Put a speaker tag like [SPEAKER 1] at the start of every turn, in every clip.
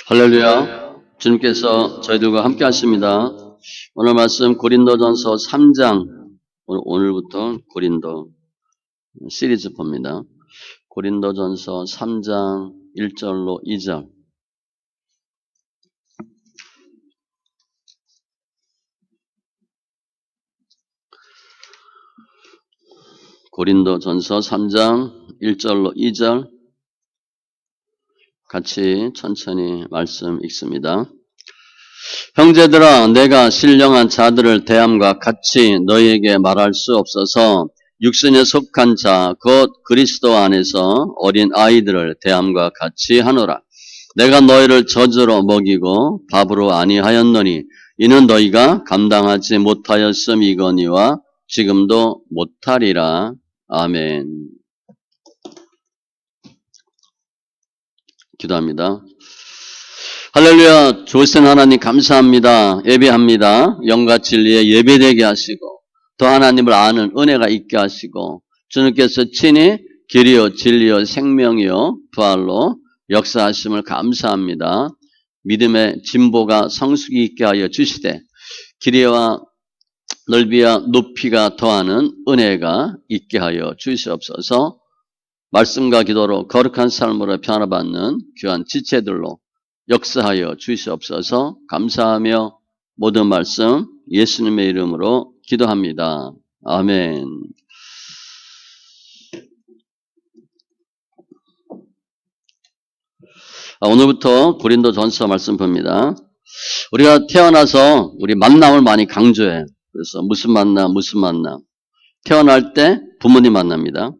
[SPEAKER 1] 할렐루야. 주님께서 저희들과 함께 하십니다. 오늘 말씀 고린도전서 3장, 오늘부터 고린도 시리즈 봅니다. 고린도전서 3장 1절로 2절. 고린도전서 3장 1절로 2절 같이 천천히 말씀 읽습니다. 형제들아, 내가 신령한 자들을 대함과 같이 너희에게 말할 수 없어서 육신에 속한 자, 곧 그리스도 안에서 어린 아이들을 대함과 같이 하노라. 내가 너희를 젖으로 먹이고 밥으로 아니하였노니 이는 너희가 감당하지 못하였음이거니와 지금도 못하리라. 아멘. 기도합니다. 할렐루야. 좋으신 하나님 감사합니다. 예배합니다. 영과 진리에 예배되게 하시고 또 하나님을 아는 은혜가 있게 하시고 주님께서 친히 길이요 진리요 생명이요 부활로 역사하심을 감사합니다. 믿음의 진보가 성숙이 있게 하여 주시되 길이와 넓이와 높이가 더하는 은혜가 있게 하여 주시옵소서. 말씀과 기도로 거룩한 삶으로 변화받는 귀한 지체들로 역사하여 주시옵소서. 감사하며 모든 말씀 예수님의 이름으로 기도합니다. 아멘. 오늘부터 고린도전서 말씀 봅니다. 우리가 태어나서 우리 만남을 많이 강조해. 그래서 무슨 만남. 태어날 때 부모님 만납니다.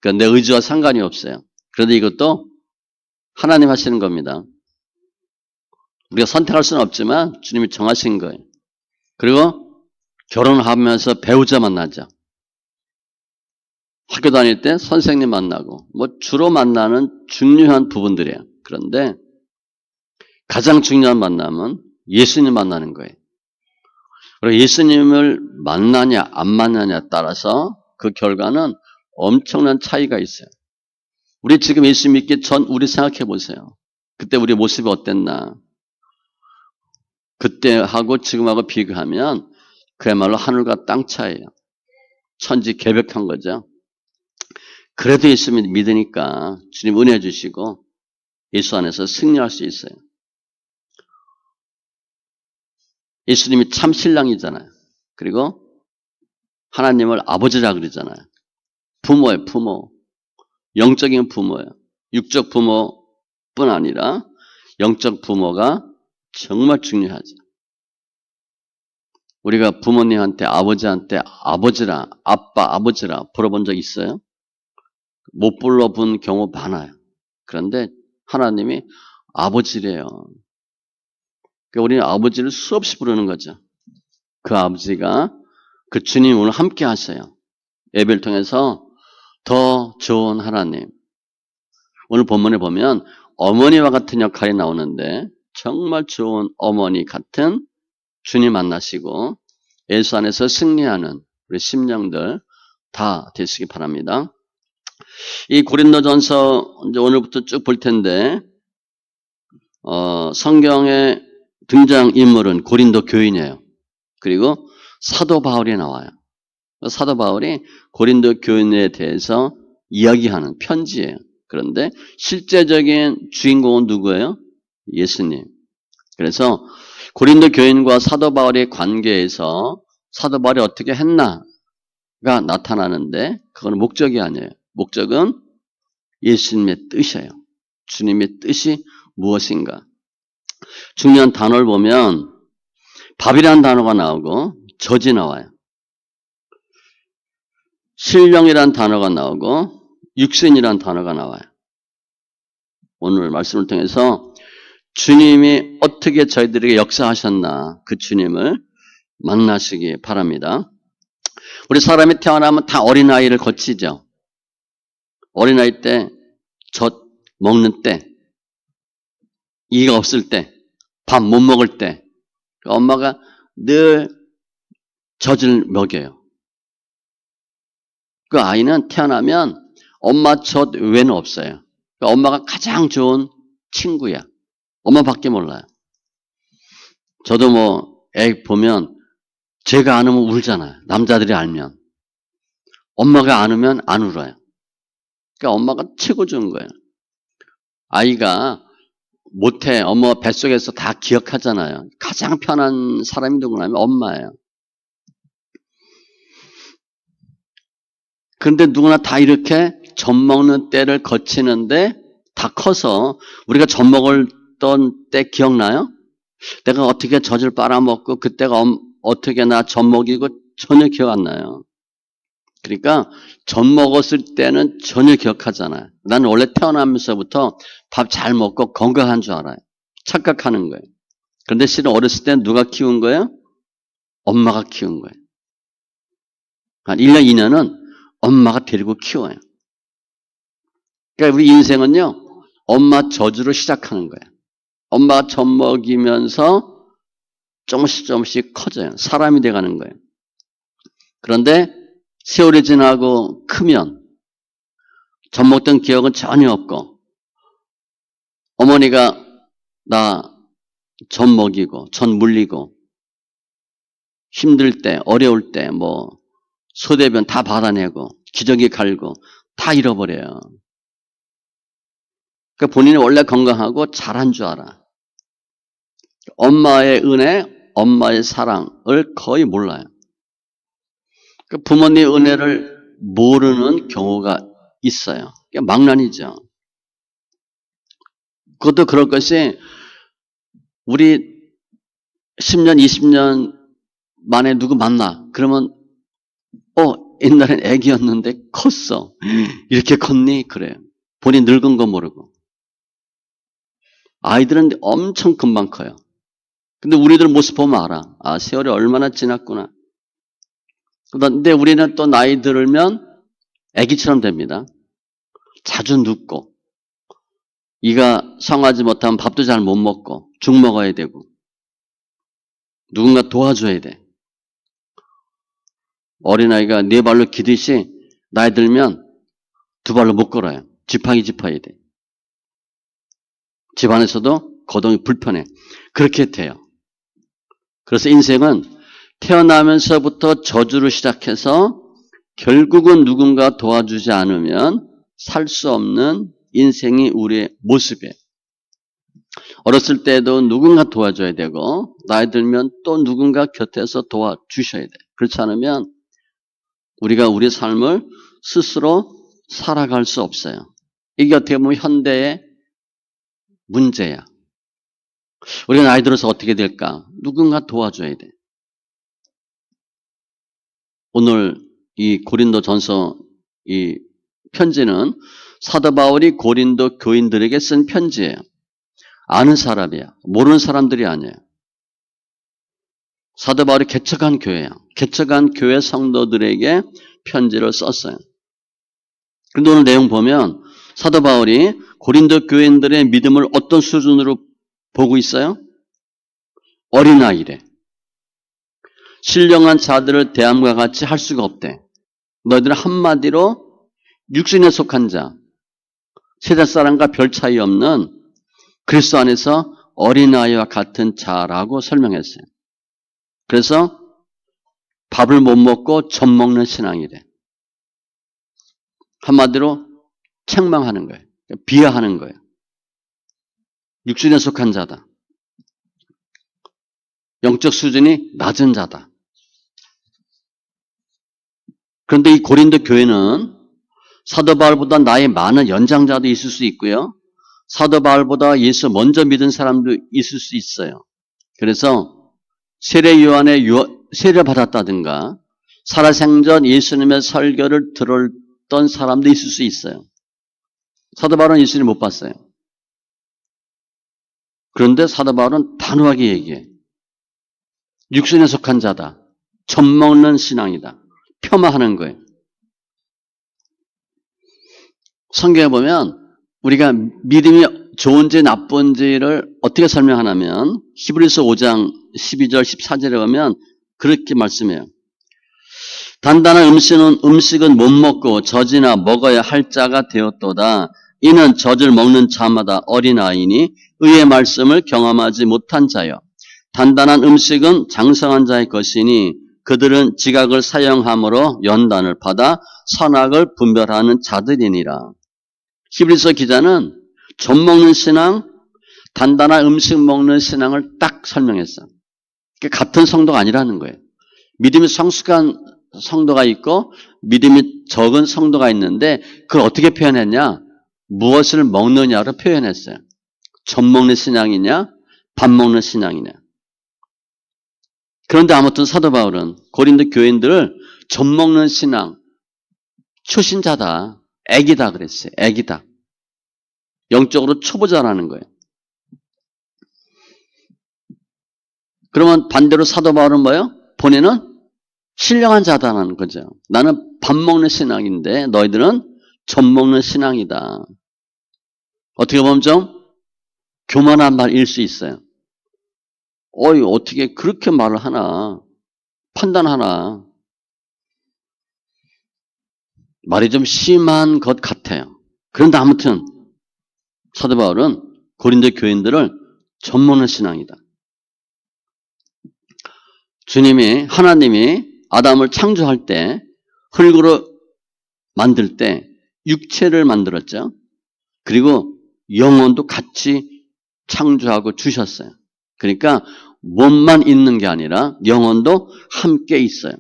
[SPEAKER 1] 그러니까 내 의지와 상관이 없어요. 그런데 이것도 하나님 하시는 겁니다. 우리가 선택할 수는 없지만 주님이 정하신 거예요. 그리고 결혼하면서 배우자 만나죠. 학교 다닐 때 선생님 만나고 주로 만나는 중요한 부분들이에요. 그런데 가장 중요한 만남은 예수님 만나는 거예요. 그리고 예수님을 만나냐 안 만나냐에 따라서 그 결과는 엄청난 차이가 있어요. 우리 지금 예수 믿기 전 우리 생각해 보세요. 그때 우리 모습이 어땠나. 그때하고 지금하고 비교하면 그야말로 하늘과 땅 차이예요. 천지개벽한 거죠. 그래도 예수 믿으니까 주님 은혜 주시고 예수 안에서 승리할 수 있어요. 예수님이 참 신랑이잖아요. 그리고 하나님을 아버지라 그러잖아요. 부모예요, 부모. 영적인 부모예요. 육적 부모뿐 아니라 영적 부모가 정말 중요하죠. 우리가 부모님한테 아버지한테 아버지라 아빠 아버지라 불러본 적 있어요? 못 불러본 경우 많아요. 그런데 하나님이 아버지래요. 그러니까 우리는 아버지를 수없이 부르는 거죠. 그 아버지가 그 주님 오늘 함께 하세요. 예배를 통해서 더 좋은 하나님. 오늘 본문에 보면 어머니와 같은 역할이 나오는데 정말 좋은 어머니 같은 주님 만나시고 예수 안에서 승리하는 우리 심령들 다 되시기 바랍니다. 이 고린도전서 이제 오늘부터 쭉 볼 텐데 성경의 등장인물은 고린도 교인이에요. 그리고 사도 바울이 나와요. 사도 바울이 고린도 교인에 대해서 이야기하는 편지예요. 그런데 실제적인 주인공은 누구예요? 예수님. 그래서 고린도 교인과 사도 바울의 관계에서 사도 바울이 어떻게 했나가 나타나는데 그건 목적이 아니에요. 목적은 예수님의 뜻이에요. 주님의 뜻이 무엇인가. 중요한 단어를 보면 밥이라는 단어가 나오고 젖이 나와요. 신령이라는 단어가 나오고 육신이라는 단어가 나와요. 오늘 말씀을 통해서 주님이 어떻게 저희들에게 역사하셨나 그 주님을 만나시기 바랍니다. 우리 사람이 태어나면 다 어린아이를 거치죠. 어린아이 때 젖 먹는 때 이가 없을 때 밥 못 먹을 때 엄마가 늘 젖을 먹여요. 그 아이는 태어나면 엄마 젖 외에는 없어요. 그러니까 엄마가 가장 좋은 친구야. 엄마밖에 몰라요. 저도 뭐 애 보면 제가 안 우면 울잖아요. 남자들이 알면. 엄마가 안 우면 안 울어요. 그러니까 엄마가 최고 좋은 거예요. 아이가 못해. 엄마 뱃속에서 다 기억하잖아요. 가장 편한 사람이 누구냐면 엄마예요. 그런데 누구나 다 이렇게 젖 먹는 때를 거치는데 다 커서 우리가 젖 먹었던 때 기억나요? 내가 어떻게 젖을 빨아먹고 그때가 어떻게 나 젖 먹이고 전혀 기억 안 나요. 그러니까 젖 먹었을 때는 전혀 기억하잖아요. 나는 원래 태어나면서부터 밥 잘 먹고 건강한 줄 알아요. 착각하는 거예요. 그런데 실은 어렸을 때 누가 키운 거예요? 엄마가 키운 거예요. 한 1년, 2년은 엄마가 데리고 키워요. 그러니까 우리 인생은요, 엄마 젖으로 시작하는 거예요. 엄마가 젖 먹이면서 조금씩 커져요. 사람이 돼가는 거예요. 그런데 세월이 지나고 크면 젖 먹던 기억은 전혀 없고 어머니가 나 젖 먹이고 젖 물리고 힘들 때 어려울 때 뭐 소대변 다 받아내고 기저귀 갈고 다 잃어버려요. 그러니까 본인이 원래 건강하고 잘한 줄 알아. 엄마의 은혜, 엄마의 사랑을 거의 몰라요. 그러니까 부모님의 은혜를 모르는 경우가 있어요. 그러니까 망난이죠. 그것도 그럴 것이 우리 10년, 20년 만에 누구 만나. 그러면 옛날엔 애기였는데 컸어. 이렇게 컸니? 그래요. 본인 늙은 거 모르고. 아이들은 엄청 금방 커요. 근데 우리들 모습 보면 알아. 아, 세월이 얼마나 지났구나. 그런데 우리는 또 나이 들면 애기처럼 됩니다. 자주 눕고 이가 성하지 못하면 밥도 잘 못 먹고 죽 먹어야 되고 누군가 도와줘야 돼. 어린아이가 네 발로 기듯이 나이 들면 두 발로 못 걸어요. 지팡이 짚어야 돼. 집안에서도 거동이 불편해. 그렇게 돼요. 그래서 인생은 태어나면서부터 저주로 시작해서 결국은 누군가 도와주지 않으면 살 수 없는 인생이 우리의 모습이에요. 어렸을 때도 누군가 도와줘야 되고 나이 들면 또 누군가 곁에서 도와주셔야 돼요. 그렇지 않으면 우리가 우리 삶을 스스로 살아갈 수 없어요. 이게 어떻게 보면 현대의 문제야. 우리가 나이 들어서 어떻게 될까? 누군가 도와줘야 돼. 오늘 이 고린도전서 이 편지는 사도 바울이 고린도 교인들에게 쓴 편지예요. 아는 사람이야. 모르는 사람들이 아니에요. 사도 바울이 개척한 교회야. 개척한 교회 성도들에게 편지를 썼어요. 그런데 오늘 내용 보면 사도 바울이 고린도 교인들의 믿음을 어떤 수준으로 보고 있어요? 어린아이래. 신령한 자들을 대함과 같이 할 수가 없대. 너희들은 한마디로 육신에 속한 자, 세상 사람과 별 차이 없는 그리스도 안에서 어린아이와 같은 자라고 설명했어요. 그래서 밥을 못 먹고 젖 먹는 신앙이래. 한마디로 책망하는 거예요. 비하하는 거예요. 육신에 속한 자다. 영적 수준이 낮은 자다. 그런데 이 고린도 교회는 사도 바울보다 나이 많은 연장자도 있을 수 있고요. 사도 바울보다 예수 먼저 믿은 사람도 있을 수 있어요. 그래서 세례 요한의 세례를 받았다든가 살아생전 예수님의 설교를 들었던 사람도 있을 수 있어요. 사도 바울은 예수님 못 봤어요. 그런데 사도 바울은 단호하게 얘기해. 육신에 속한 자다. 젖 먹는 신앙이다. 폄하하는 거예요. 성경에 보면 우리가 믿음이 좋은지 나쁜지를 어떻게 설명하냐면 히브리서 5장 12절 14절에 보면 그렇게 말씀해요. 단단한 음식은 못 먹고 젖이나 먹어야 할 자가 되었도다. 이는 젖을 먹는 자마다 어린아이니 의의 말씀을 경험하지 못한 자요. 단단한 음식은 장성한 자의 것이니 그들은 지각을 사용함으로 연단을 받아 선악을 분별하는 자들이니라. 히브리서 기자는 젖 먹는 신앙, 단단한 음식 먹는 신앙을 딱 설명했어. 같은 성도가 아니라는 거예요. 믿음이 성숙한 성도가 있고 믿음이 적은 성도가 있는데 그걸 어떻게 표현했냐? 무엇을 먹느냐로 표현했어요. 젖 먹는 신앙이냐? 밥 먹는 신앙이냐? 그런데 아무튼 사도 바울은 고린도 교인들을 젖 먹는 신앙, 초신자다, 애기다 그랬어요. 애기다. 영적으로 초보자라는 거예요. 그러면 반대로 사도 바울은 뭐예요? 본인은 신령한 자다라는 거죠. 나는 밥 먹는 신앙인데 너희들은 젖 먹는 신앙이다. 어떻게 보면 좀 교만한 말일 수 있어요. 어떻게 그렇게 말을 하나? 판단하나? 말이 좀 심한 것 같아요. 그런데 아무튼 사도 바울은 고린도 교인들을 젖 먹는 신앙이다. 하나님이 아담을 창조할 때 흙으로 만들 때 육체를 만들었죠. 그리고 영혼도 같이 창조하고 주셨어요. 그러니까 몸만 있는 게 아니라 영혼도 함께 있어요.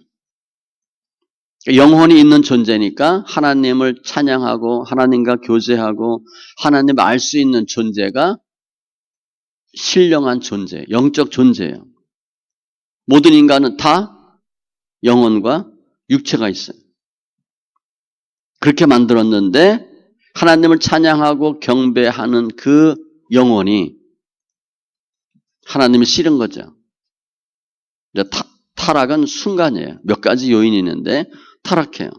[SPEAKER 1] 영혼이 있는 존재니까 하나님을 찬양하고 하나님과 교제하고 하나님을 알 수 있는 존재가 신령한 존재, 영적 존재예요. 모든 인간은 다 영혼과 육체가 있어요. 그렇게 만들었는데 하나님을 찬양하고 경배하는 그 영혼이 하나님이 싫은 거죠. 타락은 순간이에요. 몇 가지 요인이 있는데 타락해요.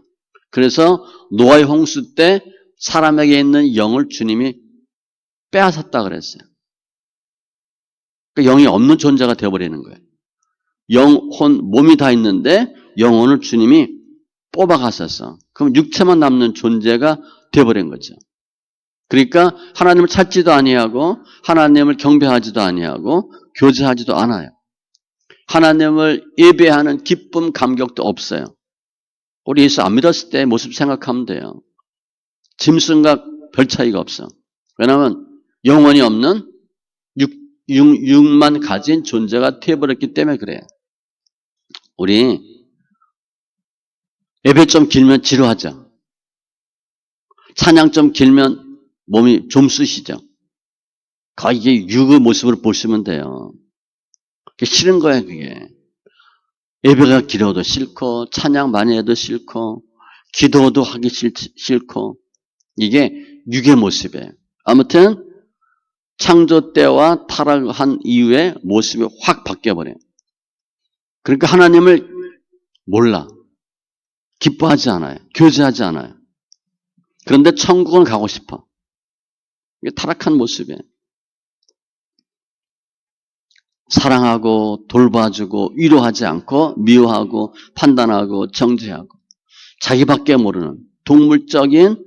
[SPEAKER 1] 그래서 노아의 홍수 때 사람에게 있는 영을 주님이 빼앗았다 그랬어요. 그러니까 영이 없는 존재가 되어버리는 거예요. 영혼, 몸이 다 있는데 영혼을 주님이 뽑아갔었어. 그럼 육체만 남는 존재가 되어버린 거죠. 그러니까 하나님을 찾지도 아니하고 하나님을 경배하지도 아니하고 교제하지도 않아요. 하나님을 예배하는 기쁨, 감격도 없어요. 우리 예수 안 믿었을 때 모습 생각하면 돼요. 짐승과 별 차이가 없어. 왜냐하면 영혼이 없는 육만 가진 존재가 되어버렸기 때문에 그래요. 우리 예배 좀 길면 지루하죠. 찬양 좀 길면 몸이 좀 쑤시죠. 거의 이게 육의 모습을 보시면 돼요. 그게 싫은 거예요, 그게. 예배가 길어도 싫고, 찬양 많이 해도 싫고, 기도도 하기 싫고, 이게 육의 모습이에요. 아무튼, 창조 때와 타락한 이후에 모습이 확 바뀌어버려요. 그러니까 하나님을 몰라. 기뻐하지 않아요. 교제하지 않아요. 그런데 천국은 가고 싶어. 이게 타락한 모습이에요. 사랑하고 돌봐주고 위로하지 않고 미워하고 판단하고 정죄하고 자기밖에 모르는 동물적인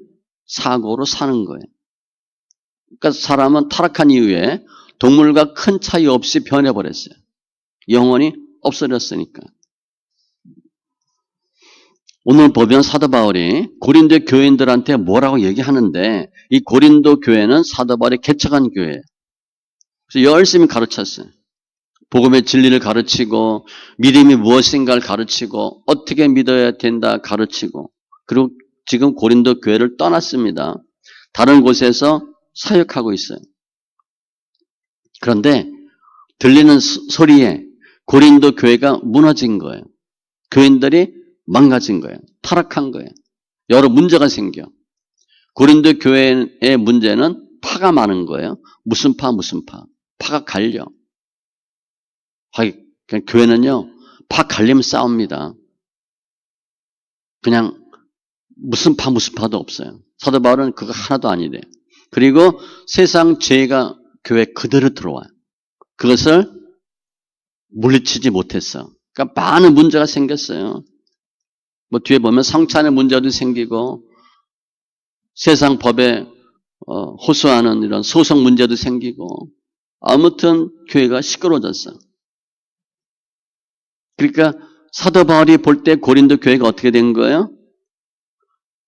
[SPEAKER 1] 사고로 사는 거예요. 그러니까 사람은 타락한 이후에 동물과 큰 차이 없이 변해버렸어요. 영혼이 없어졌으니까. 오늘 보면 사도 바울이 고린도 교인들한테 뭐라고 얘기하는데 이 고린도 교회는 사도 바울이 개척한 교회예요. 그래서 열심히 가르쳤어요. 복음의 진리를 가르치고 믿음이 무엇인가를 가르치고 어떻게 믿어야 된다 가르치고 그리고 지금 고린도 교회를 떠났습니다. 다른 곳에서 사역하고 있어요. 그런데 들리는 소리에 고린도 교회가 무너진 거예요. 교인들이 망가진 거예요. 타락한 거예요. 여러 문제가 생겨. 고린도 교회의 문제는 파가 많은 거예요. 무슨 파. 파가 갈려. 교회는요, 파 갈리면 싸웁니다. 그냥 무슨 파도 없어요. 사도 바울은 그거 하나도 아니래요. 그리고 세상 죄가 교회 그대로 들어와요. 그것을 물리치지 못했어. 그러니까 많은 문제가 생겼어요. 뭐 뒤에 보면 성찬의 문제도 생기고 세상 법에 호소하는 이런 소송 문제도 생기고 아무튼 교회가 시끄러워졌어. 그러니까 사도 바울이 볼 때 고린도 교회가 어떻게 된 거예요?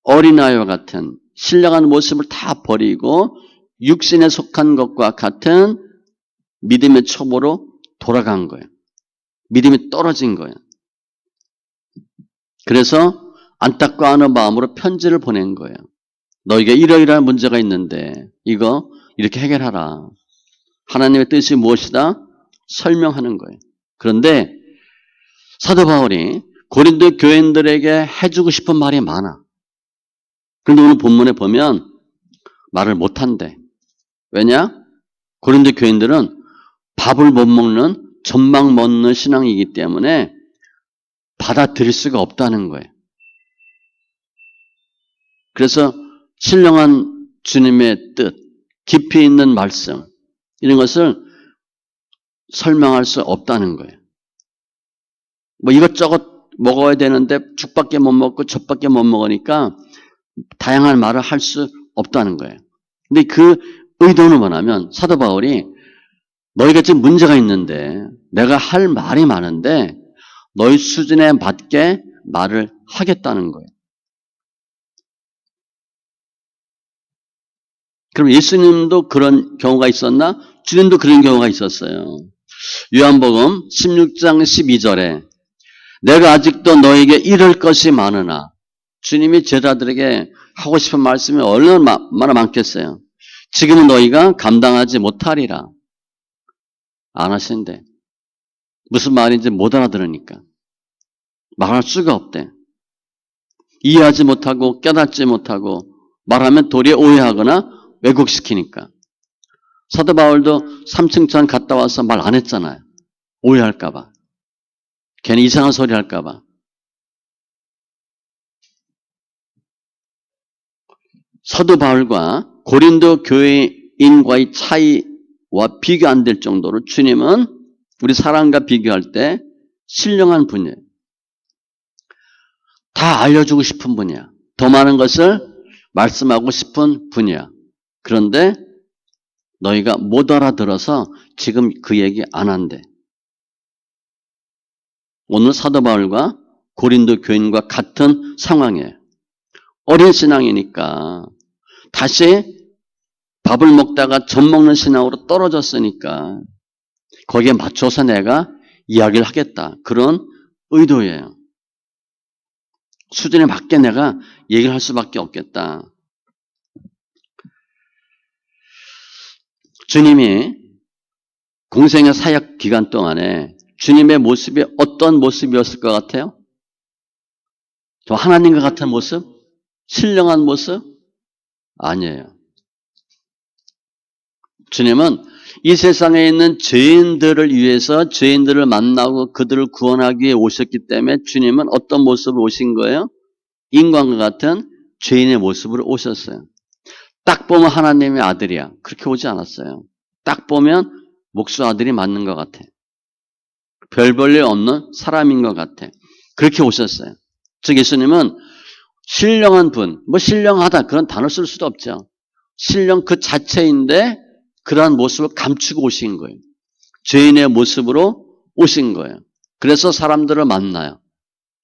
[SPEAKER 1] 어린아이와 같은 신령한 모습을 다 버리고 육신에 속한 것과 같은 믿음의 초보로 돌아간 거예요. 믿음이 떨어진 거예요. 그래서 안타까워하는 마음으로 편지를 보낸 거예요. 너에게 이러이러한 문제가 있는데 이거 이렇게 해결하라. 하나님의 뜻이 무엇이다? 설명하는 거예요. 그런데 사도 바울이 고린도 교인들에게 해주고 싶은 말이 많아. 그런데 오늘 본문에 보면 말을 못한대. 왜냐? 고린도 교인들은 밥을 못 먹는 젖막 먹는 신앙이기 때문에 받아들일 수가 없다는 거예요. 그래서 신령한 주님의 뜻, 깊이 있는 말씀 이런 것을 설명할 수 없다는 거예요. 뭐 이것저것 먹어야 되는데 죽밖에 못 먹고 젖밖에 못 먹으니까 다양한 말을 할 수 없다는 거예요. 근데 그 의도는 뭐냐면 사도 바울이 너희가 지금 문제가 있는데 내가 할 말이 많은데 너희 수준에 맞게 말을 하겠다는 거예요. 그럼 예수님도 그런 경우가 있었나? 주님도 그런 경우가 있었어요. 요한복음 16장 12절에 내가 아직도 너에게 이를 것이 많으나 주님이 제자들에게 하고 싶은 말씀이 얼마나 많겠어요. 지금은 너희가 감당하지 못하리라. 안 하시는데 무슨 말인지 못 알아들으니까 말할 수가 없대. 이해하지 못하고 깨닫지 못하고 말하면 도리어 오해하거나 왜곡시키니까. 사도 바울도 3층천 갔다 와서 말 안 했잖아요. 오해할까 봐. 괜히 이상한 소리 할까 봐. 사도 바울과 고린도 교회인과의 차이와 비교 안 될 정도로 주님은 우리 사람과 비교할 때 신령한 분이에요. 다 알려주고 싶은 분이야. 더 많은 것을 말씀하고 싶은 분이야. 그런데 너희가 못 알아들어서 지금 그 얘기 안 한대. 오늘 사도 바울과 고린도 교인과 같은 상황이에요. 어린 신앙이니까 다시 밥을 먹다가 젖 먹는 신앙으로 떨어졌으니까 거기에 맞춰서 내가 이야기를 하겠다. 그런 의도예요. 수준에 맞게 내가 얘기를 할 수밖에 없겠다. 주님이 공생의 사역 기간 동안에 주님의 모습이 어떤 모습이었을 것 같아요? 저 하나님과 같은 모습? 신령한 모습? 아니에요. 주님은 이 세상에 있는 죄인들을 위해서 죄인들을 만나고 그들을 구원하기 위해 오셨기 때문에 주님은 어떤 모습으로 오신 거예요? 인간과 같은 죄인의 모습으로 오셨어요. 딱 보면 하나님의 아들이야. 그렇게 오지 않았어요. 딱 보면 목수 아들이 맞는 것 같아. 별 볼 일 없는 사람인 것 같아. 그렇게 오셨어요. 즉 예수님은 신령한 분, 뭐 신령하다 그런 단어 쓸 수도 없죠. 신령 그 자체인데 그러한 모습을 감추고 오신 거예요. 죄인의 모습으로 오신 거예요. 그래서 사람들을 만나요.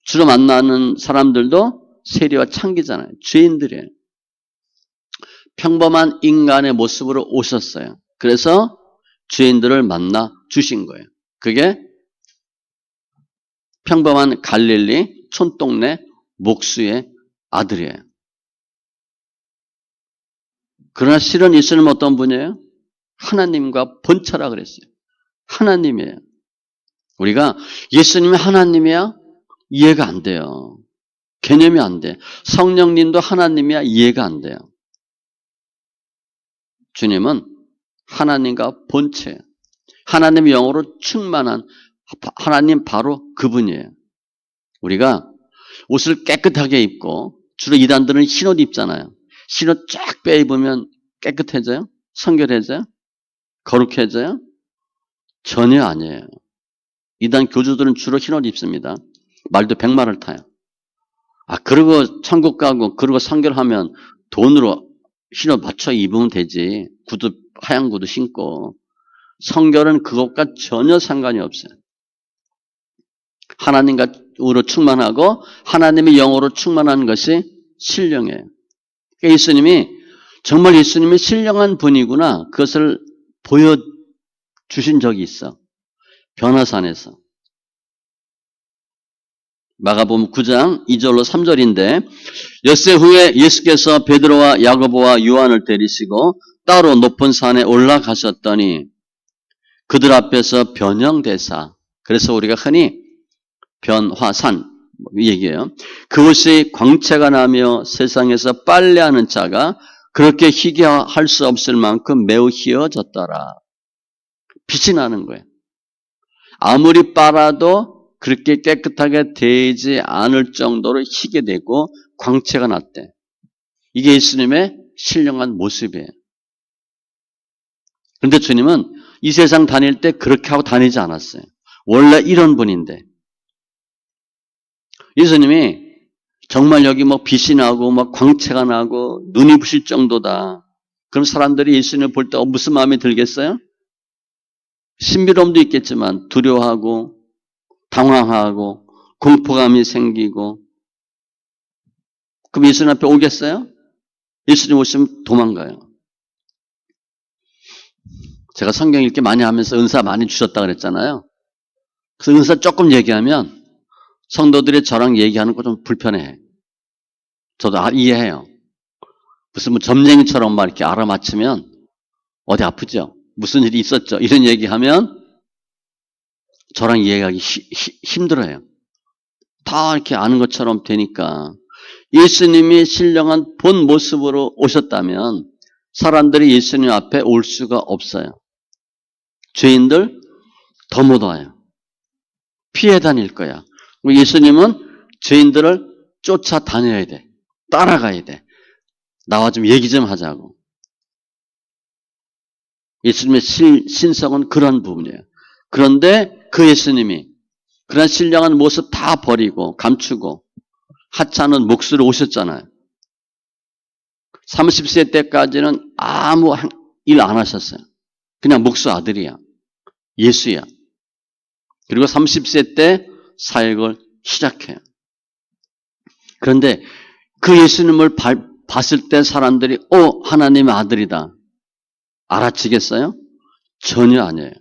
[SPEAKER 1] 주로 만나는 사람들도 세리와 창기잖아요. 죄인들이에요. 평범한 인간의 모습으로 오셨어요. 그래서 죄인들을 만나 주신 거예요. 그게 평범한 갈릴리 촌동네 목수의 아들이에요. 그러나 실은 예수님은 어떤 분이에요? 하나님과 본처라 그랬어요. 하나님이에요. 우리가 예수님이 하나님이야? 이해가 안 돼요. 개념이 안 돼. 성령님도 하나님이야? 이해가 안 돼요. 주님은 하나님과 본체예요. 하나님의 영으로 충만한 하나님 바로 그분이에요. 우리가 옷을 깨끗하게 입고 주로 이단들은 흰옷 입잖아요. 흰옷 쫙 빼입으면 깨끗해져요? 성결해져요? 거룩해져요? 전혀 아니에요. 이단 교주들은 주로 흰옷 입습니다. 말도 백마를 타요. 그러고 천국 가고 그러고 성결하면 돈으로 신어 맞춰 입으면 되지. 구두, 하얀 구두 신고. 성결은 그것과 전혀 상관이 없어요. 하나님으로 충만하고 하나님의 영으로 충만한 것이 신령이에요. 그러니까 예수님이 정말 예수님이 신령한 분이구나. 그것을 보여주신 적이 있어. 변화산에서. 마가복음 9장 2절로 3절인데 엿새 후에 예수께서 베드로와 야고보와 요한을 데리시고 따로 높은 산에 올라가셨더니 그들 앞에서 변형되사, 그래서 우리가 흔히 변화산 얘기해요. 그것이 광채가 나며 세상에서 빨래하는 자가 그렇게 희게 할 수 없을 만큼 매우 희어졌더라. 빛이 나는 거예요. 아무리 빨아도 그렇게 깨끗하게 되지 않을 정도로 희게 되고 광채가 났대. 이게 예수님의 신령한 모습이에요. 그런데 주님은 이 세상 다닐 때 그렇게 하고 다니지 않았어요. 원래 이런 분인데. 예수님이 정말 여기 뭐 빛이 나고 막 광채가 나고 눈이 부실 정도다. 그럼 사람들이 예수님을 볼 때 무슨 마음이 들겠어요? 신비로움도 있겠지만 두려워하고 당황하고 공포감이 생기고. 그럼 예수님 앞에 오겠어요? 예수님 오시면 도망가요. 제가 성경 읽기 많이 하면서 은사 많이 주셨다 그랬잖아요. 그래서 은사 조금 얘기하면 성도들이 저랑 얘기하는 거 좀 불편해. 저도 이해해요. 무슨 뭐 점쟁이처럼 막 이렇게 알아맞히면 어디 아프죠? 무슨 일이 있었죠? 이런 얘기하면 저랑 이해하기 힘들어요. 다 이렇게 아는 것처럼 되니까. 예수님이 신령한 본 모습으로 오셨다면 사람들이 예수님 앞에 올 수가 없어요. 죄인들 더 못 와요. 피해 다닐 거야. 예수님은 죄인들을 쫓아다녀야 돼. 따라가야 돼. 나와 좀 얘기 좀 하자고. 예수님의 신성은 그런 부분이에요. 그런데 그 예수님이 그런 신령한 모습 다 버리고 감추고 하찮은 몫으로 오셨잖아요. 30세 때까지는 아무 일 안 하셨어요. 그냥 목수 아들이야. 예수야. 그리고 30세 때 사역을 시작해요. 그런데 그 예수님을 봤을 때 사람들이 하나님의 아들이다. 알아채겠어요? 전혀 아니에요.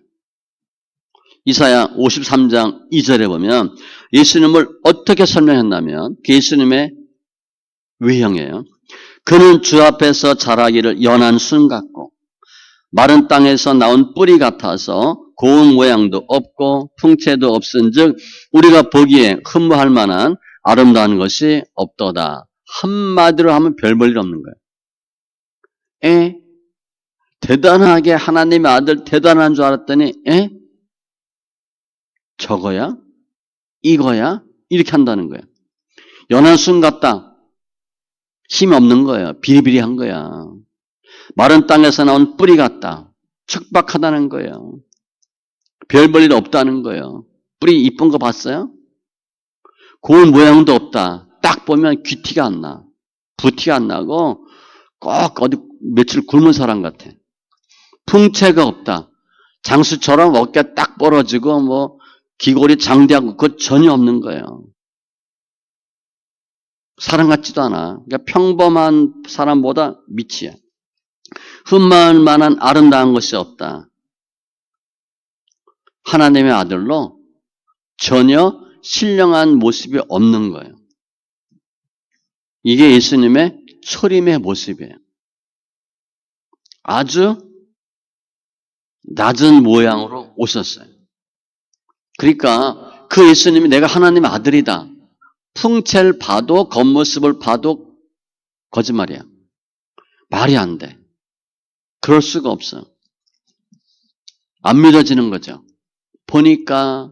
[SPEAKER 1] 이사야 53장 2절에 보면 예수님을 어떻게 설명했냐면 그 예수님의 외형이에요. 그는 주 앞에서 자라기를 연한 순 같고 마른 땅에서 나온 뿌리 같아서 고운 모양도 없고 풍채도 없은즉 우리가 보기에 흠모할 만한 아름다운 것이 없도다. 한마디로 하면 별 볼 일 없는 거예요. 대단하게 하나님의 아들 대단한 줄 알았더니 저거야? 이거야? 이렇게 한다는 거예요. 연한 순 같다. 힘이 없는 거예요. 비리비리한 거야. 마른 땅에서 나온 뿌리 같다. 척박하다는 거예요. 별 볼 일 없다는 거예요. 뿌리 이쁜 거 봤어요? 고운 모양도 없다. 딱 보면 귀티가 안 나. 부티가 안 나고 꼭 어디 며칠 굶은 사람 같아. 풍채가 없다. 장수처럼 어깨 딱 벌어지고 뭐 귀골이 장대하고 그거 전혀 없는 거예요. 사람 같지도 않아. 그러니까 평범한 사람보다 밑이야. 흠모할 만한 아름다운 것이 없다. 하나님의 아들로 전혀 신령한 모습이 없는 거예요. 이게 예수님의 초림의 모습이에요. 아주 낮은 모양으로 오셨어요. 그러니까 그 예수님이 내가 하나님의 아들이다. 풍채를 봐도 겉모습을 봐도 거짓말이야. 말이 안 돼. 그럴 수가 없어. 안 믿어지는 거죠. 보니까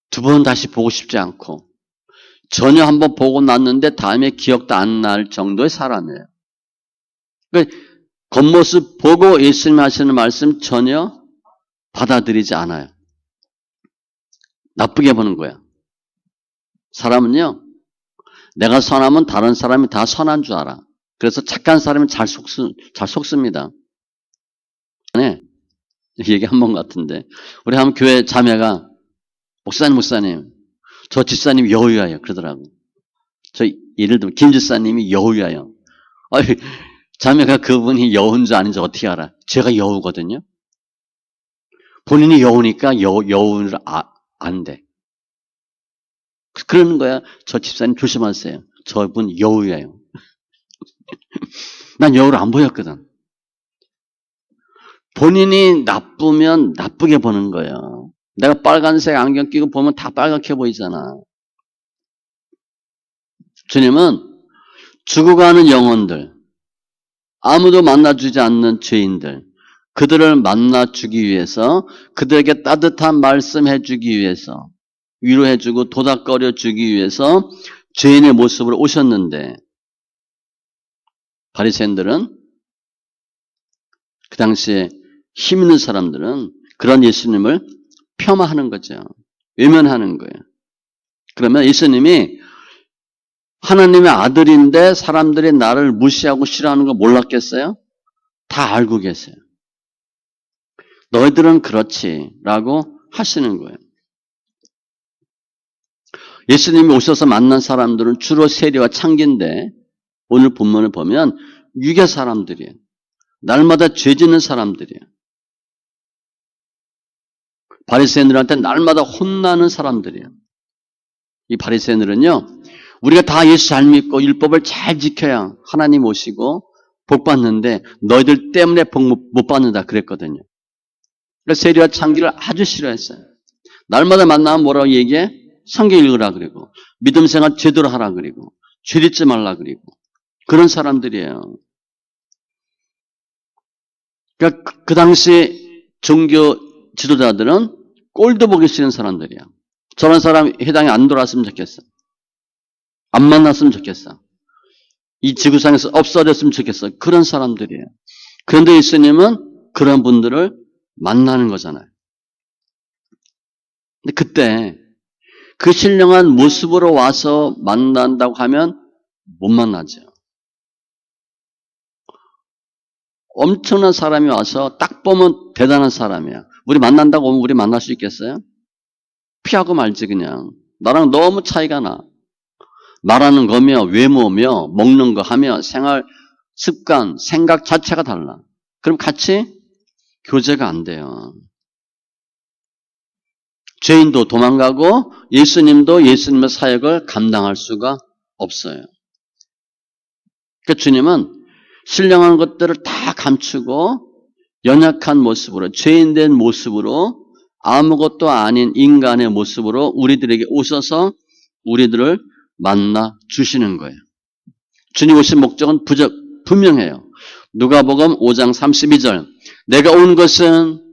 [SPEAKER 1] 두 번 다시 보고 싶지 않고 전혀 한번 보고 났는데 다음에 기억도 안 날 정도의 사람이에요. 그러니까 겉모습 보고 예수님 하시는 말씀 전혀 받아들이지 않아요. 나쁘게 보는 거야. 사람은요, 내가 선하면 다른 사람이 다 선한 줄 알아. 그래서 착한 사람은 잘 속습니다. 네. 얘기한 번 같은데. 우리 한 교회 자매가 목사님, 저 집사님이 여우야예요. 그러더라고. 저 예를 들면 김 집사님이 여우야예요. 아니, 자매가 그분이 여우인 줄 아닌지 어떻게 알아? 제가 여우거든요. 본인이 여우니까 여우를 안 돼. 그러는 거야. 저 집사님 조심하세요. 저분 여우예요. 난 여우를 안 보였거든. 본인이 나쁘면 나쁘게 보는 거예요. 내가 빨간색 안경 끼고 보면 다 빨갛게 보이잖아. 주님은 죽어가는 영혼들, 아무도 만나주지 않는 죄인들, 그들을 만나주기 위해서, 그들에게 따뜻한 말씀해 주기 위해서, 위로해주고 도닥거려 주기 위해서 죄인의 모습으로 오셨는데, 바리새인들은 그 당시에 힘 있는 사람들은 그런 예수님을 폄하하는 거죠. 외면하는 거예요. 그러면 예수님이 하나님의 아들인데 사람들이 나를 무시하고 싫어하는 거 몰랐겠어요? 다 알고 계세요. 너희들은 그렇지 라고 하시는 거예요. 예수님이 오셔서 만난 사람들은 주로 세리와 창기인데 오늘 본문을 보면 유괴 사람들이에요. 날마다 죄 짓는 사람들이에요. 바리새인들한테 날마다 혼나는 사람들이에요. 이 바리새인들은요, 우리가 다 예수 잘 믿고 율법을 잘 지켜야 하나님 오시고 복 받는데 너희들 때문에 복 못 받는다 그랬거든요. 그래서 세리와 창기를 아주 싫어했어요. 날마다 만나면 뭐라고 얘기해? 성경 읽으라 그리고 믿음 생활 제대로 하라 그리고 죄 짓지 말라 그리고 그런 사람들이에요. 그러니까 그 당시 종교 지도자들은 꼴도 보기 싫은 사람들이야. 저런 사람 해당이 안 돌아왔으면 좋겠어. 안 만났으면 좋겠어. 이 지구상에서 없어졌으면 좋겠어. 그런 사람들이에요. 그런데 예수님은 그런 분들을 만나는 거잖아요. 근데 그때 그 신령한 모습으로 와서 만난다고 하면 못 만나죠. 엄청난 사람이 와서 딱 보면 대단한 사람이야. 우리 만난다고 하면 우리 만날 수 있겠어요? 피하고 말지 그냥. 나랑 너무 차이가 나. 말하는 거며 외모며 먹는 거 하며 생활 습관, 생각 자체가 달라. 그럼 같이 교제가 안 돼요. 죄인도 도망가고 예수님도 예수님의 사역을 감당할 수가 없어요. 그러니까 주님은 신령한 것들을 다 감추고 연약한 모습으로 죄인된 모습으로 아무것도 아닌 인간의 모습으로 우리들에게 오셔서 우리들을 만나 주시는 거예요. 주님 오신 목적은 분명해요. 누가복음 5장 32절 내가 온 것은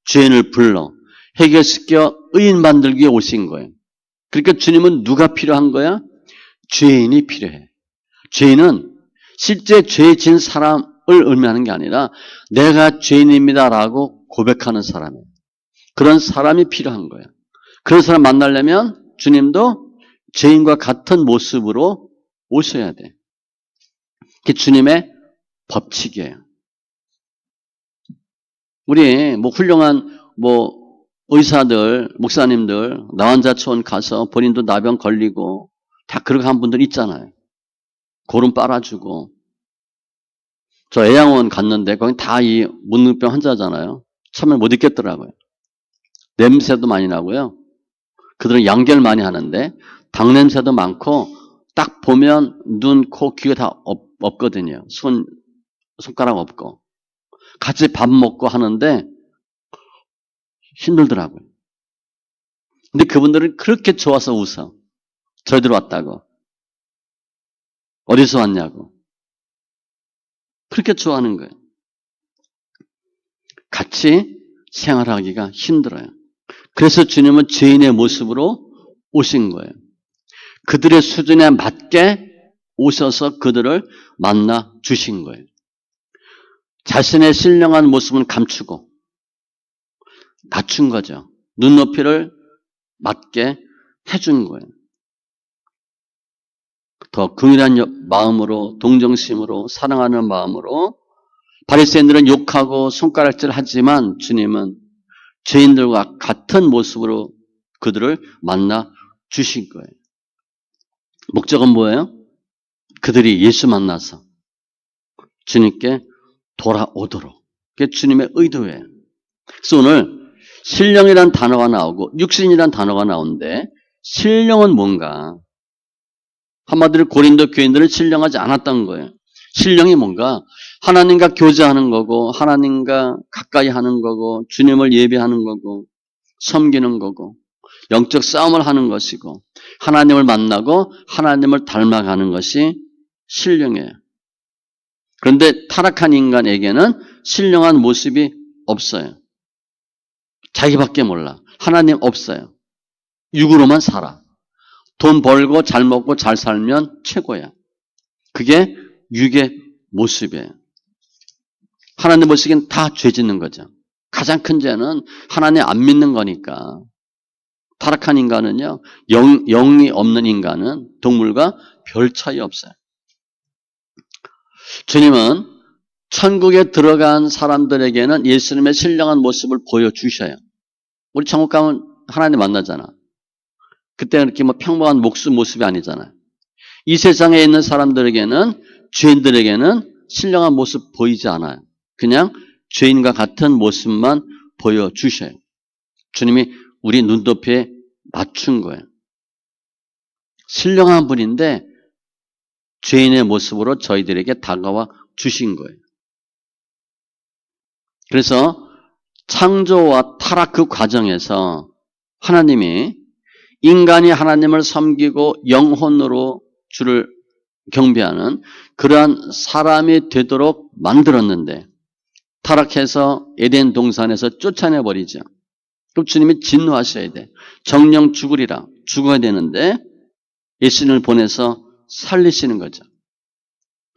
[SPEAKER 1] 죄인을 불러 해결시켜 의인 만들기 위해 오신 거예요. 그러니까 주님은 누가 필요한 거야? 죄인이 필요해. 죄인은 실제 죄 진 사람을 의미하는 게 아니라 내가 죄인입니다라고 고백하는 사람이에요. 그런 사람이 필요한 거예요. 그런 사람 만나려면 주님도 죄인과 같은 모습으로 오셔야 돼. 그게 주님의 법칙이에요. 우리 훌륭한 의사들, 목사님들 나환자촌 가서 본인도 나병 걸리고 다 그렇게 한 분들 있잖아요. 고름 빨아주고. 저 애양원 갔는데 거기 다 이 문둥병 환자잖아요. 처음에 못 있겠더라고요. 냄새도 많이 나고요. 그들은 양결 많이 하는데 당 냄새도 많고 딱 보면 눈, 코, 귀가 다 없거든요. 손가락 없고. 같이 밥 먹고 하는데 힘들더라고요. 근데 그분들은 그렇게 좋아서 웃어. 저희들 왔다고. 어디서 왔냐고. 그렇게 좋아하는 거예요. 같이 생활하기가 힘들어요. 그래서 주님은 죄인의 모습으로 오신 거예요. 그들의 수준에 맞게 오셔서 그들을 만나 주신 거예요. 자신의 신령한 모습은 감추고 낮춘 거죠. 눈높이를 맞게 해준 거예요. 더 긍휼한 마음으로, 동정심으로, 사랑하는 마음으로. 바리새인들은 욕하고 손가락질하지만 주님은 죄인들과 같은 모습으로 그들을 만나 주신 거예요. 목적은 뭐예요? 그들이 예수 만나서 주님께 돌아오도록. 그게 주님의 의도예요. 그래서 오늘 신령이란 단어가 나오고 육신이란 단어가 나오는데, 신령은 뭔가? 한마디로 고린도 교인들은 신령하지 않았던 거예요. 신령이 뭔가? 하나님과 교제하는 거고, 하나님과 가까이 하는 거고, 주님을 예배하는 거고, 섬기는 거고, 영적 싸움을 하는 것이고, 하나님을 만나고 하나님을 닮아가는 것이 신령이에요. 그런데 타락한 인간에게는 신령한 모습이 없어요. 자기밖에 몰라. 하나님 없어요. 육으로만 살아. 돈 벌고 잘 먹고 잘 살면 최고야. 그게 육의 모습이에요. 하나님 보시기엔 다 죄 짓는 거죠. 가장 큰 죄는 하나님 안 믿는 거니까. 타락한 인간은요, 영이 없는 인간은 동물과 별 차이 없어요. 주님은 천국에 들어간 사람들에게는 예수님의 신령한 모습을 보여주셔요. 우리 천국 가면 하나님 만나잖아. 그때는 이렇게 뭐 평범한 모습이 아니잖아요. 이 세상에 있는 사람들에게는, 죄인들에게는 신령한 모습 보이지 않아요. 그냥 죄인과 같은 모습만 보여주셔요. 주님이 우리 눈높이에 맞춘 거예요. 신령한 분인데 죄인의 모습으로 저희들에게 다가와 주신 거예요. 그래서 창조와 타락 그 과정에서 하나님이 인간이 하나님을 섬기고 영혼으로 주를 경배하는 그러한 사람이 되도록 만들었는데, 타락해서 에덴 동산에서 쫓아내버리죠. 그럼 주님이 진노하셔야 돼. 정령 죽으리라. 죽어야 되는데 예수님을 보내서 살리시는 거죠.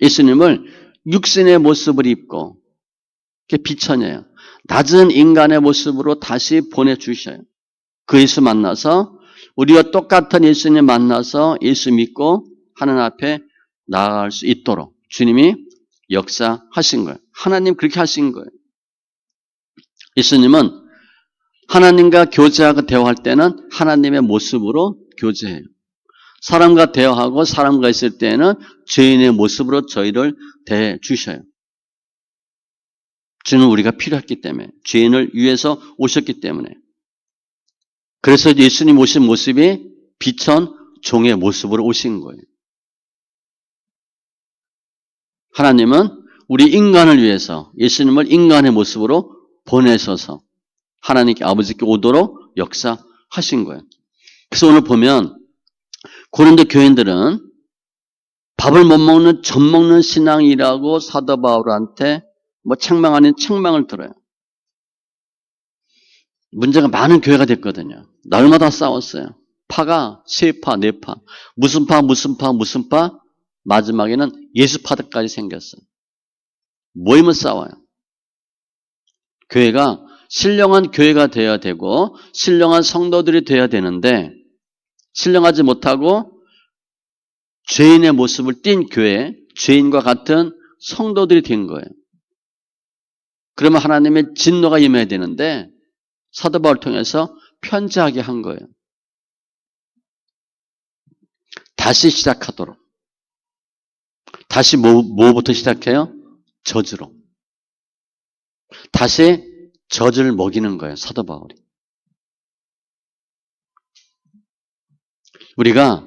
[SPEAKER 1] 예수님을 육신의 모습을 입고 이렇게 비천해요. 낮은 인간의 모습으로 다시 보내주셔요. 그 예수 만나서, 우리와 똑같은 예수님 만나서 예수 믿고 하나님 앞에 나아갈 수 있도록 주님이 역사하신 거예요. 하나님 그렇게 하신 거예요. 예수님은 하나님과 교제하고 대화할 때는 하나님의 모습으로 교제해요. 사람과 대화하고 사람과 있을 때는 죄인의 모습으로 저희를 대해 주셔요. 주는 우리가 필요했기 때문에, 죄인을 위해서 오셨기 때문에. 그래서 예수님 오신 모습이 비천 종의 모습으로 오신 거예요. 하나님은 우리 인간을 위해서 예수님을 인간의 모습으로 보내셔서 하나님께 아버지께 오도록 역사하신 거예요. 그래서 오늘 보면 고린도 교인들은 밥을 못 먹는 젖 먹는 신앙이라고 사도 바울한테 뭐 책망 아닌 책망을 들어요. 문제가 많은 교회가 됐거든요. 날마다 싸웠어요. 파가 세 파, 네 파, 무슨 파, 무슨 파, 무슨 파, 마지막에는 예수파들까지 생겼어요. 모이면 싸워요. 교회가 신령한 교회가 되어야 되고 신령한 성도들이 되어야 되는데, 신령하지 못하고 죄인의 모습을 띈 교회, 죄인과 같은 성도들이 된 거예요. 그러면 하나님의 진노가 임해야 되는데 사도 바울을 통해서 편지하게 한 거예요. 다시 시작하도록. 다시 뭐부터 시작해요? 저주로. 다시 저주를 먹이는 거예요, 사도 바울이. 우리가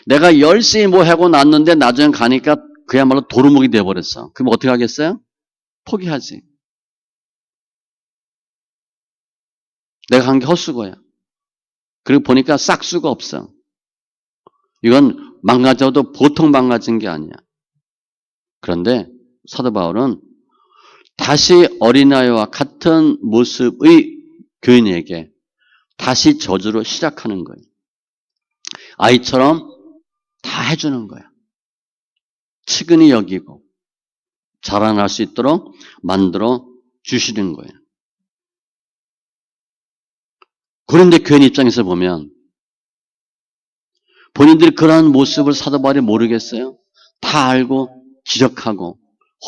[SPEAKER 1] 내가 열심히 뭐 하고 났는데 나중에 가니까 그야말로 도루묵이 되어버렸어. 그럼 어떻게 하겠어요? 포기하지. 내가 한 게 헛수고야. 그리고 보니까 싹수가 없어. 이건 망가져도 보통 망가진 게 아니야. 그런데 사도 바울은 다시 어린아이와 같은 모습의 교인에게 다시 저주로 시작하는 거예요. 아이처럼 다 해주는 거야. 측은히 여기고 자라날 수 있도록 만들어 주시는 거예요. 그런데 교인 입장에서 보면 본인들이 그러한 모습을 사도 바울이 모르겠어요? 다 알고 지적하고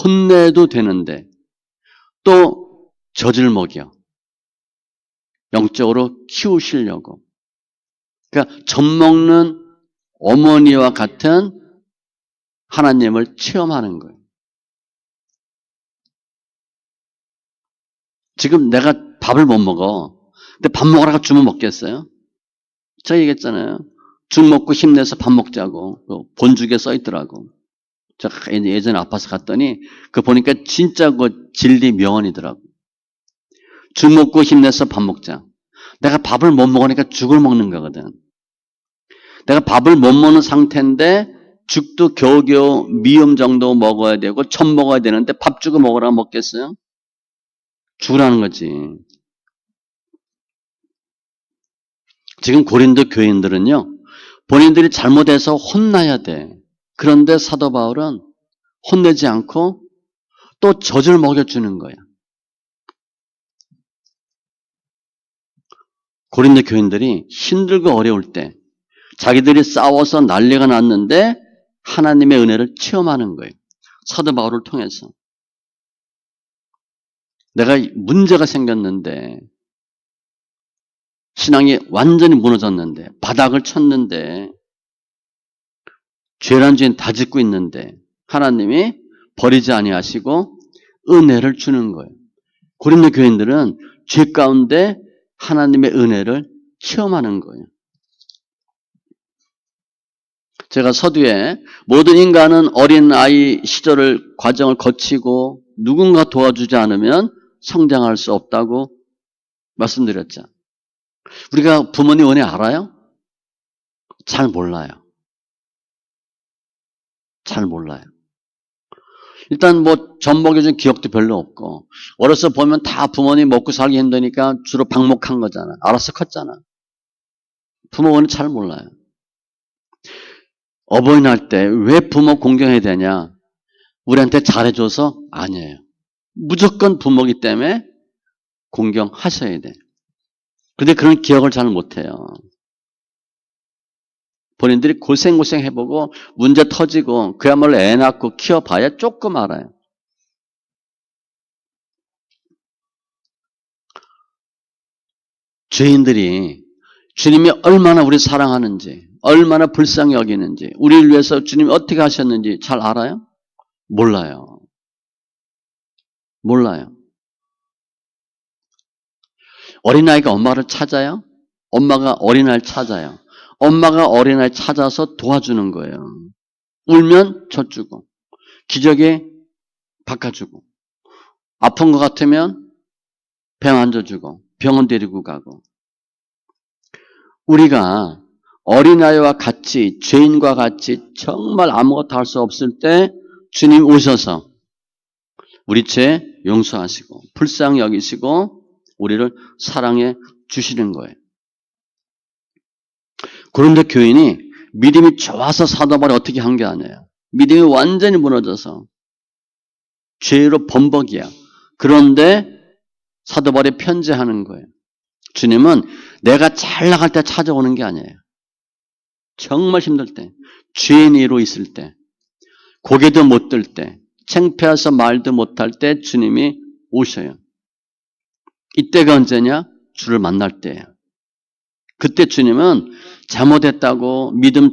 [SPEAKER 1] 혼내도 되는데 또 젖을 먹여 영적으로 키우시려고. 그러니까 젖 먹는 어머니와 같은 하나님을 체험하는 거예요. 지금 내가 밥을 못 먹어. 근데 밥 먹으라고 주면 먹겠어요? 제가 얘기했잖아요. 죽 먹고 힘내서 밥 먹자고. 본죽에 써 있더라고. 제가 예전에 아파서 갔더니 그 보니까 진짜 그 진리 명언이더라고. 죽 먹고 힘내서 밥 먹자. 내가 밥을 못 먹으니까 죽을 먹는 거거든. 내가 밥을 못 먹는 상태인데 죽도 겨우겨우 미음 정도 먹어야 되고 첫 먹어야 되는데 밥 주고 먹으라고 먹겠어요? 죽으라는 거지. 지금 고린도 교인들은요. 본인들이 잘못해서 혼나야 돼. 그런데 사도 바울은 혼내지 않고 또 젖을 먹여주는 거야. 고린도 교인들이 힘들고 어려울 때 자기들이 싸워서 난리가 났는데 하나님의 은혜를 체험하는 거예요. 사도 바울을 통해서. 내가 문제가 생겼는데 신앙이 완전히 무너졌는데 바닥을 쳤는데 죄란 죄는 다 짓고 있는데 하나님이 버리지 아니하시고 은혜를 주는 거예요. 고린도 교인들은 죄 가운데 하나님의 은혜를 체험하는 거예요. 제가 서두에 모든 인간은 어린아이 시절을 과정을 거치고 누군가 도와주지 않으면 성장할 수 없다고 말씀드렸죠. 우리가 부모님 은혜 알아요? 잘 몰라요. 잘 몰라요. 일단 뭐 젖 먹여준 기억도 별로 없고 어려서 보면 다 부모님 먹고 살기 힘드니까 주로 방목한 거잖아. 알아서 컸잖아. 부모 은혜 잘 몰라요. 어버이날 때 왜 부모 공경해야 되냐? 우리한테 잘해줘서? 아니에요. 무조건 부모기 때문에 공경하셔야 돼. 근데 그런 기억을 잘 못해요. 본인들이 고생 해보고 문제 터지고 그야말로 애 낳고 키워봐야 조금 알아요. 죄인들이 주님이 얼마나 우리 사랑하는지, 얼마나 불쌍히 여기는지, 우리를 위해서 주님이 어떻게 하셨는지 잘 알아요? 몰라요. 몰라요. 어린아이가 엄마를 찾아요? 엄마가 어린아이를 찾아요. 엄마가 어린아이를 찾아서 도와주는 거예요. 울면 젖주고, 기저귀 바꿔주고, 아픈 것 같으면 병 앉아주고, 병원 데리고 가고. 우리가 어린아이와 같이, 죄인과 같이 정말 아무것도 할 수 없을 때 주님 오셔서 우리 죄 용서하시고, 불쌍히 여기시고, 우리를 사랑해 주시는 거예요. 그런데 교인이 믿음이 좋아서 사도 바울이 어떻게 한 게 아니에요. 믿음이 완전히 무너져서 죄로 범벅이야. 그런데 사도 바울이 편지하는 거예요. 주님은 내가 잘 나갈 때 찾아오는 게 아니에요. 정말 힘들 때, 죄인으로 있을 때, 고개도 못 들 때, 창피해서 말도 못할 때 주님이 오셔요. 이때가 언제냐? 주를 만날 때예요. 그때 주님은 잘못했다고, 믿음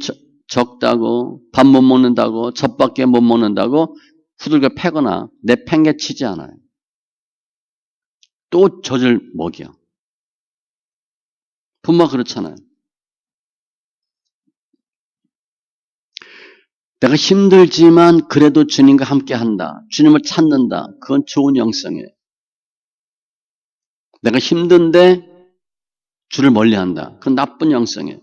[SPEAKER 1] 적다고, 밥 못 먹는다고, 젖밖에 못 먹는다고 후들겨 패거나 내팽개치지 않아요. 또 젖을 먹여. 부모가 그렇잖아요. 내가 힘들지만 그래도 주님과 함께 한다. 주님을 찾는다. 그건 좋은 영성이에요. 내가 힘든데 주를 멀리한다. 그건 나쁜 영성이에요.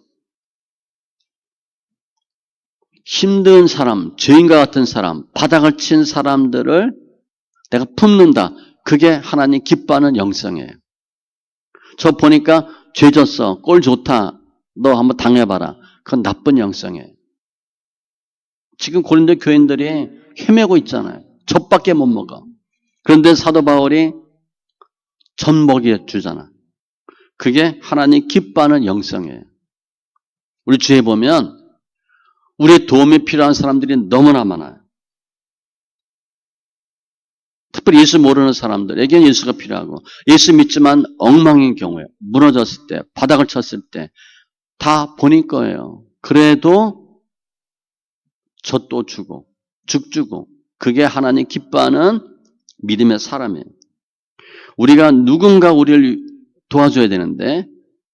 [SPEAKER 1] 힘든 사람, 죄인과 같은 사람, 바닥을 친 사람들을 내가 품는다. 그게 하나님 기뻐하는 영성이에요. 저 보니까 죄 졌어. 꼴 좋다. 너 한번 당해봐라. 그건 나쁜 영성이에요. 지금 고린도 교인들이 헤매고 있잖아요. 젖밖에 못 먹어. 그런데 사도 바울이 젖 먹여 주잖아. 그게 하나님 기뻐하는 영성이에요. 우리 주에 보면 우리의 도움이 필요한 사람들이 너무나 많아요. 특별히 예수 모르는 사람들에게는 예수가 필요하고 예수 믿지만 엉망인 경우에 무너졌을 때 바닥을 쳤을 때 다 본인 거예요. 그래도 젖도 주고 죽 주고 그게 하나님 기뻐하는 믿음의 사람이에요. 우리가 누군가 우리를 도와줘야 되는데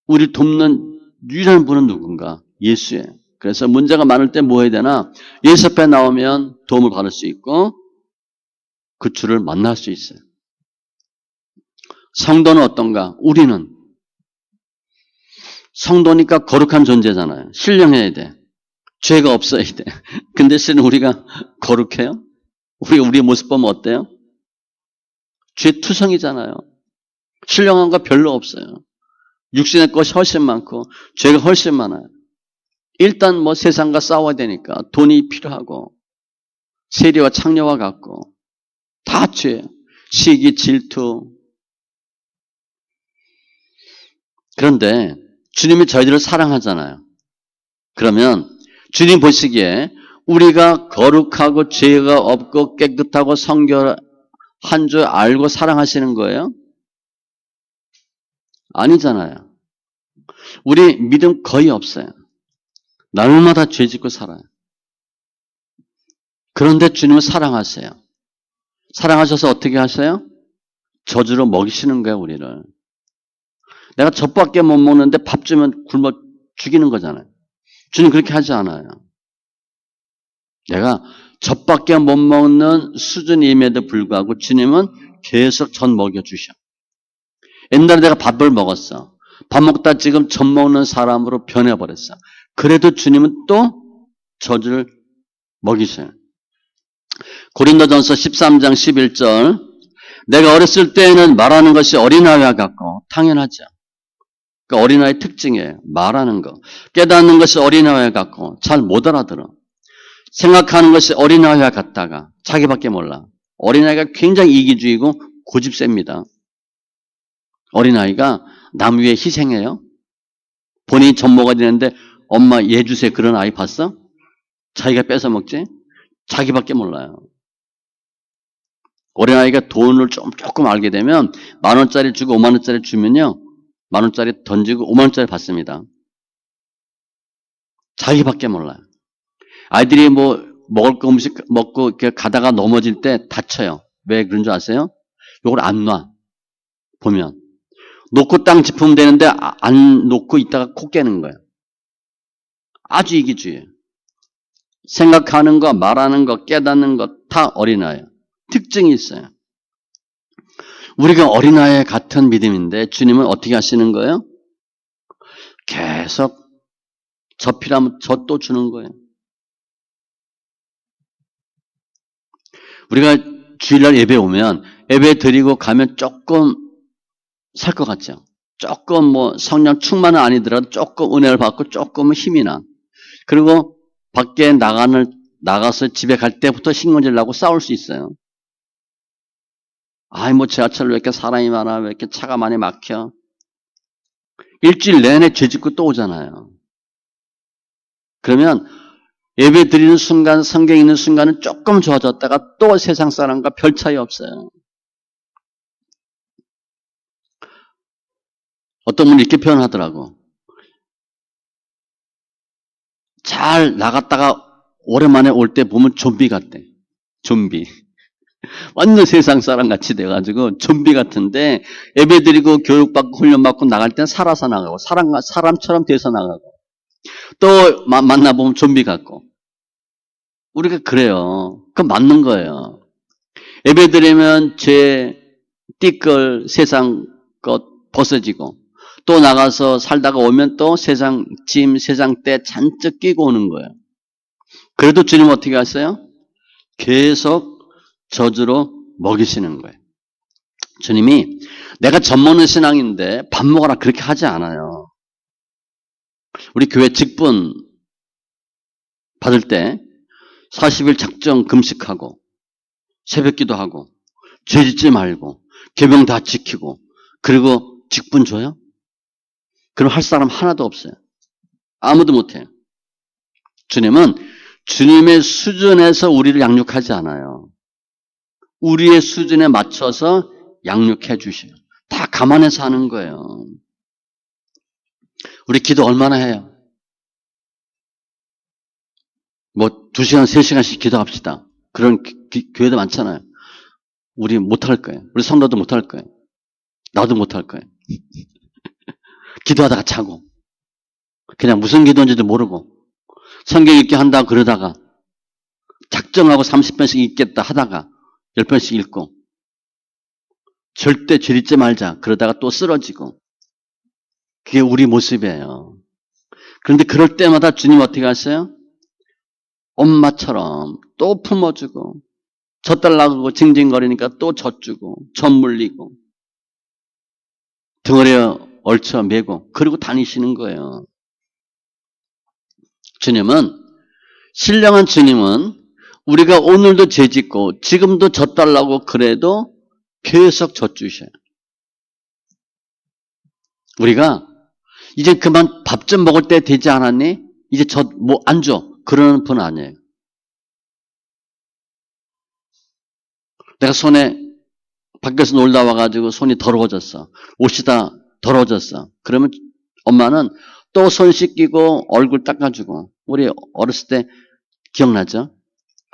[SPEAKER 1] 우리 돕는 유일한 분은 누군가? 예수예요. 그래서 문제가 많을 때 뭐 해야 되나? 예수 앞에 나오면 도움을 받을 수 있고 그 주를 만날 수 있어요. 성도는 어떤가? 우리는 성도니까 거룩한 존재잖아요. 신령해야 돼. 죄가 없어야 돼. 근데 실은 우리가 거룩해요? 우리의 모습 보면 어때요? 죄투성이잖아요. 신령한 거 별로 없어요. 육신의 것이 훨씬 많고 죄가 훨씬 많아요. 일단 뭐 세상과 싸워야 되니까 돈이 필요하고 세리와 창녀와 같고 다 죄예요. 시기, 질투. 그런데 주님이 저희들을 사랑하잖아요. 그러면 주님 보시기에 우리가 거룩하고 죄가 없고 깨끗하고 성결한 줄 알고 사랑하시는 거예요? 아니잖아요. 우리 믿음 거의 없어요. 날마다 죄 짓고 살아요. 그런데 주님은 사랑하세요. 사랑하셔서 어떻게 하세요? 저주로 먹이시는 거예요, 우리를. 내가 젖밖에 못 먹는데 밥 주면 굶어 죽이는 거잖아요. 주님 그렇게 하지 않아요. 내가 젖밖에 못 먹는 수준임에도 불구하고 주님은 계속 젖 먹여주셔. 옛날에 내가 밥을 먹었어. 밥 먹다 지금 젖 먹는 사람으로 변해버렸어. 그래도 주님은 또 젖을 먹이셔요. 고린도전서 13장 11절 내가 어렸을 때에는 말하는 것이 어린아이와 같고 당연하죠. 그러니까 어린아이의 특징이에요. 말하는 거. 깨닫는 것이 어린아이와 같고 잘 못 알아들어. 생각하는 것이 어린아이와 같다가 자기밖에 몰라. 어린아이가 굉장히 이기주의고 고집셉니다. 어린아이가 남 위에 희생해요. 본인이 젖 먹어야 되는데 엄마 얘 주세요. 그런 아이 봤어? 자기가 뺏어 먹지? 자기밖에 몰라요. 어린아이가 돈을 조금 알게 되면 10,000원짜리 주고 50,000원짜리 주면요. 10,000원짜리 던지고 50,000원짜리 받습니다. 자기밖에 몰라요. 아이들이 뭐 먹을 거 음식 먹고 이렇게 가다가 넘어질 때 다쳐요. 왜 그런 줄 아세요? 요걸 안 놔. 보면. 놓고 땅 짚으면 되는데 안 놓고 있다가 코 깨는 거예요. 아주 이기주의예요. 생각하는 거, 말하는 거, 깨닫는 거 다 어린아이예요. 특징이 있어요. 우리가 어린아이 같은 믿음인데 주님은 어떻게 하시는 거예요? 계속 저 필요하면 저 또 주는 거예요. 우리가 주일날 예배 오면 예배 드리고 가면 조금 살 것 같죠? 조금 뭐 성령 충만은 아니더라도 조금 은혜를 받고 조금은 힘이 나. 그리고 밖에 나가서 집에 갈 때부터 신경질 나고 싸울 수 있어요. 아이 뭐 지하철 왜 이렇게 사람이 많아? 왜 이렇게 차가 많이 막혀? 일주일 내내 죄 짓고 또 오잖아요. 그러면 예배 드리는 순간, 성경 읽는 순간은 조금 좋아졌다가 또 세상 사람과 별 차이 없어요. 어떤 분이 이렇게 표현하더라고. 잘 나갔다가 오랜만에 올 때 보면 좀비 같대. 좀비. 완전 세상 사람 같이 돼가지고 좀비 같은데 예배 드리고 교육받고 훈련받고 나갈 땐 살아서 나가고 사람처럼 돼서 나가고 또 만나보면 좀비 같고 우리가 그래요. 그건 맞는 거예요. 예배 드리면 죄, 띠끌, 세상 것 벗어지고 또 나가서 살다가 오면 또 세상 짐, 세상 때 잔뜩 끼고 오는 거예요. 그래도 주님 어떻게 하세요? 계속 저주로 먹이시는 거예요. 주님이 내가 젖 먹는 신앙인데 밥 먹어라 그렇게 하지 않아요. 우리 교회 직분 받을 때 40일 작정 금식하고 새벽기도 하고 죄 짓지 말고 계명 다 지키고 그리고 직분 줘요? 그럼 할 사람 하나도 없어요. 아무도 못해요. 주님은 주님의 수준에서 우리를 양육하지 않아요. 우리의 수준에 맞춰서 양육해 주셔요. 다 감안해서 하는 거예요. 우리 기도 얼마나 해요? 뭐 2시간, 3시간씩 기도합시다. 그런 교회도 많잖아요. 우리 못할 거예요. 우리 성도도 못할 거예요. 나도 못할 거예요. 기도하다가 자고 그냥 무슨 기도인지도 모르고 성경 읽기 한다고 그러다가 작정하고 30번씩 읽겠다 하다가 10번씩 읽고 절대 죄 잊지 말자 그러다가 또 쓰러지고 그게 우리 모습이에요. 그런데 그럴 때마다 주님 어떻게 하세요? 엄마처럼 또 품어주고 젖달라고 징징거리니까 또 젖주고 젖 물리고 덩어리에 얽혀 매고 그러고 다니시는 거예요. 주님은 신령한 주님은 우리가 오늘도 죄짓고 지금도 젖달라고 그래도 계속 젖주셔요. 우리가 이제 그만 밥 좀 먹을 때 되지 않았니? 이제 젖 뭐 안 줘. 그러는 분 아니에요. 내가 손에 밖에서 놀다 와가지고 손이 더러워졌어. 옷이 다 더러워졌어. 그러면 엄마는 또 손 씻기고 얼굴 닦아주고 우리 어렸을 때 기억나죠?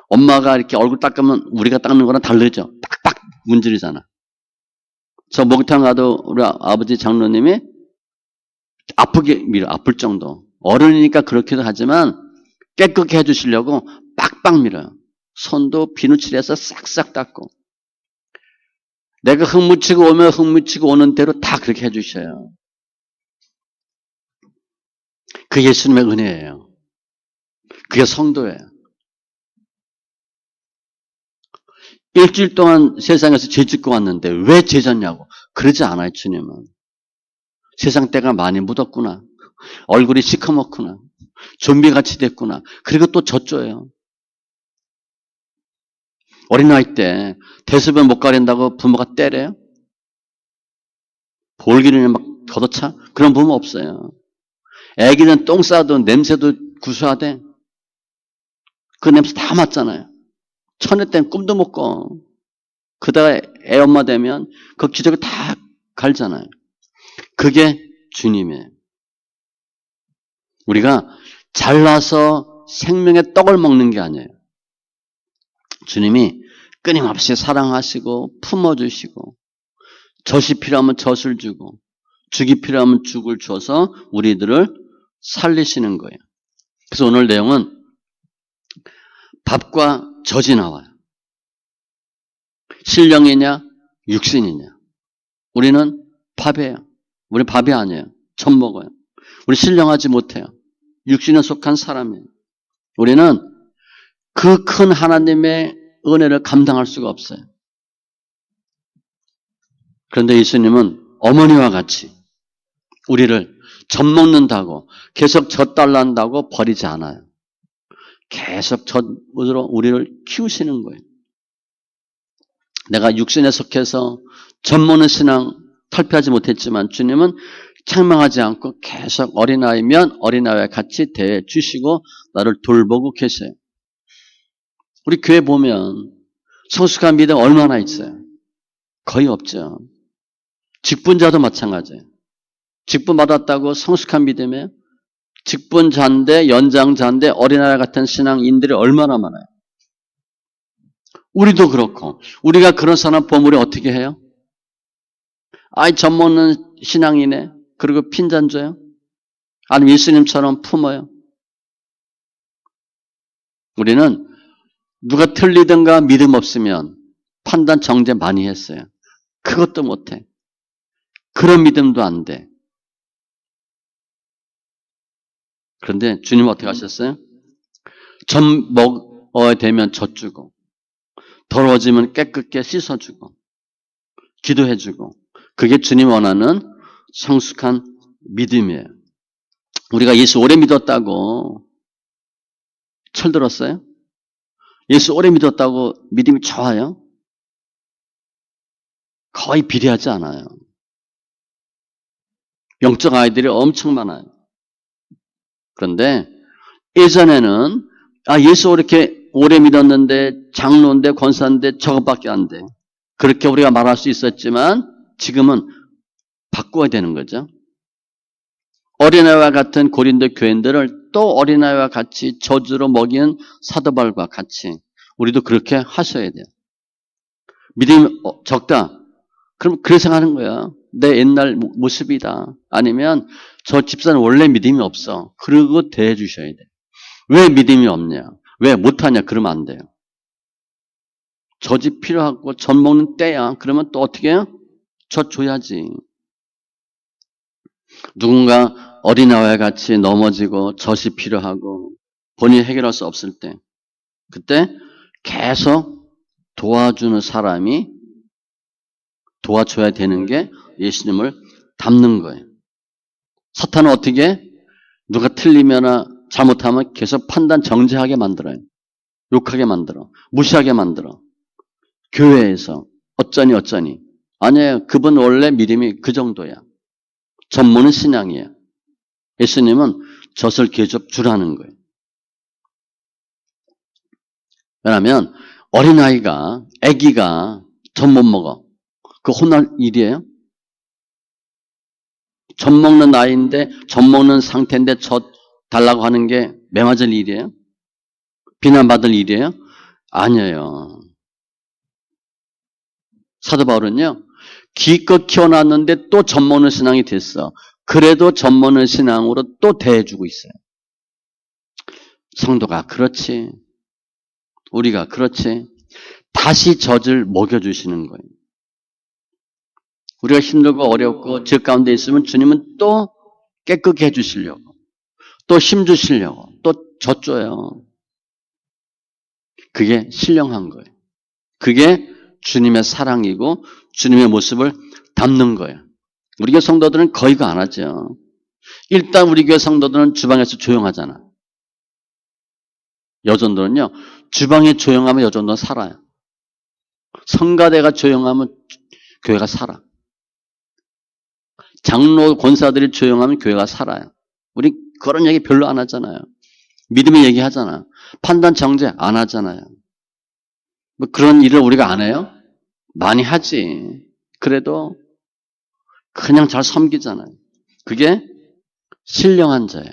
[SPEAKER 1] 엄마가 이렇게 얼굴 닦으면 우리가 닦는 거랑 다르죠? 빡빡 문지르잖아. 저 목욕탕 가도 우리 아버지 장로님이 아프게 밀어, 아플 정도. 어른이니까 그렇게도 하지만 깨끗게 해주시려고 빡빡 밀어요. 손도 비누칠해서 싹싹 닦고. 내가 흙 묻히고 오면 흙 묻히고 오는 대로 다 그렇게 해주셔요. 그게 예수님의 은혜예요. 그게 성도예요. 일주일 동안 세상에서 죄 짓고 왔는데 왜 죄 졌냐고. 그러지 않아요, 주님은. 세상 때가 많이 묻었구나. 얼굴이 시커멓구나. 좀비같이 됐구나. 그리고 또 젖줘요. 어린아이 때 대소변 못 가린다고 부모가 때려요? 볼기를 막 걷어차? 그런 부모 없어요. 애기는 똥 싸도 냄새도 구수하대. 그 냄새 다 맡잖아요. 천회 때는 꿈도 못 꿔. 그다가 애 엄마 되면 그 기저귀 다 갈잖아요. 그게 주님이에요. 우리가 잘나서 생명의 떡을 먹는 게 아니에요. 주님이 끊임없이 사랑하시고 품어주시고 젖이 필요하면 젖을 주고 죽이 필요하면 죽을 줘서 우리들을 살리시는 거예요. 그래서 오늘 내용은 밥과 젖이 나와요. 신령이냐 육신이냐. 우리는 밥이에요. 우리 밥이 아니에요. 젖 먹어요. 우리 신령하지 못해요. 육신에 속한 사람이에요. 우리는 그 큰 하나님의 은혜를 감당할 수가 없어요. 그런데 예수님은 어머니와 같이 우리를 젖 먹는다고 계속 젖 달란다고 버리지 않아요. 계속 젖으로 우리를 키우시는 거예요. 내가 육신에 속해서 젖 먹는 신앙 탈피하지 못했지만 주님은 책망하지 않고 계속 어린아이면 어린아이와 같이 대해주시고 나를 돌보고 계세요. 우리 교회 보면 성숙한 믿음 얼마나 있어요? 거의 없죠. 직분자도 마찬가지예요. 직분 받았다고 성숙한 믿음에 직분자인데 연장자인데 어린아이 같은 신앙인들이 얼마나 많아요. 우리도 그렇고 우리가 그런 사람 보면 어떻게 해요? 아이 젖 먹는 신앙이네. 그리고 핀잔 줘요? 아니면 예수님처럼 품어요? 우리는 누가 틀리든가 믿음 없으면 판단 정죄 많이 했어요. 그것도 못해. 그런 믿음도 안 돼. 그런데 주님은 어떻게 하셨어요? 젖 먹어야 되면 젖 주고 더러워지면 깨끗게 씻어주고 기도해주고 그게 주님 원하는 성숙한 믿음이에요. 우리가 예수 오래 믿었다고 철들었어요? 예수 오래 믿었다고 믿음이 좋아요? 거의 비례하지 않아요. 영적 아이들이 엄청 많아요. 그런데 예전에는 예수 이렇게 오래 믿었는데 장로인데 권사인데 저것밖에 안 돼. 그렇게 우리가 말할 수 있었지만 지금은 바꿔야 되는 거죠. 어린아이와 같은 고린도 교인들을 또 어린아이와 같이 저주로 먹이는 사도 바울과 같이 우리도 그렇게 하셔야 돼요. 믿음이 적다. 그럼 그래서 하는 거야. 내 옛날 모습이다. 아니면 저 집사는 원래 믿음이 없어. 그러고 대해 주셔야 돼. 왜 믿음이 없냐? 왜 못하냐? 그러면 안 돼요. 저 집 필요하고 젖 먹는 때야. 그러면 또 어떻게 해요? 젖 줘야지. 누군가 어린아이와 같이 넘어지고 젖이 필요하고 본인이 해결할 수 없을 때 그때 계속 도와주는 사람이 도와줘야 되는 게 예수님을 닮는 거예요. 사탄은 어떻게 누가 틀리거나 잘못하면 계속 판단 정죄하게 만들어요. 욕하게 만들어. 무시하게 만들어. 교회에서 어쩌니 아니에요. 그분 원래 믿음이 그 정도야. 전문은 신앙이에요. 예수님은 젖을 계속 주라는 거예요. 왜냐하면 어린아이가 아기가 젖 못 먹어. 그 혼날 일이에요? 젖 먹는 아이인데 젖 먹는 상태인데 젖 달라고 하는 게 매맞을 일이에요? 비난받을 일이에요? 아니에요. 사도 바울은요. 기껏 키워놨는데 또 젖 먹는 신앙이 됐어. 그래도 젖 먹는 신앙으로 또 대해주고 있어요. 성도가 그렇지. 우리가 그렇지. 다시 젖을 먹여주시는 거예요. 우리가 힘들고 어렵고 저 가운데 있으면 주님은 또 깨끗게 해주시려고 또 힘 주시려고 또 젖 줘요. 그게 신령한 거예요. 그게 주님의 사랑이고 주님의 모습을 담는 거예요. 우리 교회 성도들은 거의 안 하죠. 일단 우리 교회 성도들은 주방에서 조용하잖아. 여전도는요. 주방이 조용하면 여전도는 살아요. 성가대가 조용하면 교회가 살아. 장로 권사들이 조용하면 교회가 살아요. 우리 그런 얘기 별로 안 하잖아요. 믿음의 얘기 하잖아. 판단 정죄 안 하잖아요. 뭐 그런 일을 우리가 안 해요? 많이 하지. 그래도 그냥 잘 섬기잖아요. 그게 신령한 자예요.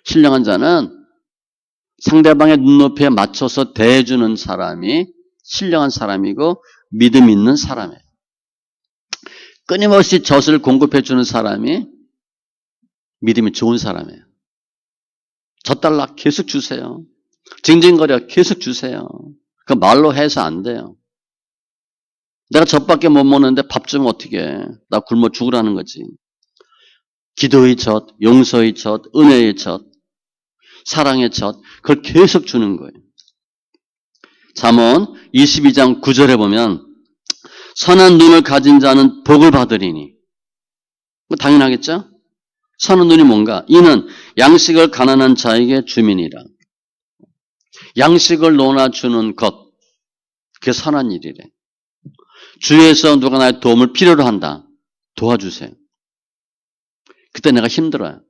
[SPEAKER 1] 신령한 자는 상대방의 눈높이에 맞춰서 대해주는 사람이 신령한 사람이고 믿음 있는 사람이에요. 끊임없이 젖을 공급해주는 사람이 믿음이 좋은 사람이에요. 젖 달라 계속 주세요. 징징거려 계속 주세요. 그 말로 해서 안 돼요. 내가 젖밖에 못 먹는데 밥 주면 어떻게 해. 나 굶어 죽으라는 거지. 기도의 젖, 용서의 젖, 은혜의 젖, 사랑의 젖 그걸 계속 주는 거예요. 잠언 22장 9절에 보면 선한 눈을 가진 자는 복을 받으리니 뭐 당연하겠죠? 선한 눈이 뭔가? 이는 양식을 가난한 자에게 주민이라. 양식을 놓아주는 것 그게 선한 일이래. 주위에서 누가 나의 도움을 필요로 한다. 도와주세요. 그때 내가 힘들어요.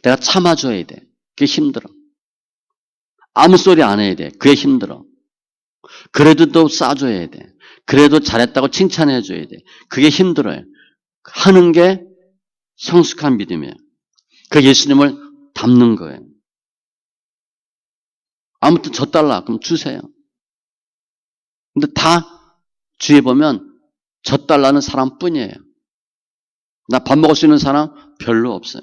[SPEAKER 1] 내가 참아줘야 돼. 그게 힘들어. 아무 소리 안 해야 돼. 그게 힘들어. 그래도 또 싸줘야 돼. 그래도 잘했다고 칭찬해줘야 돼. 그게 힘들어요. 하는 게 성숙한 믿음이에요. 그 예수님을 닮는 거예요. 아무튼 저 달라. 그럼 주세요. 근데 다 주위에 보면 저 달라는 사람뿐이에요. 나 밥 먹을 수 있는 사람 별로 없어요.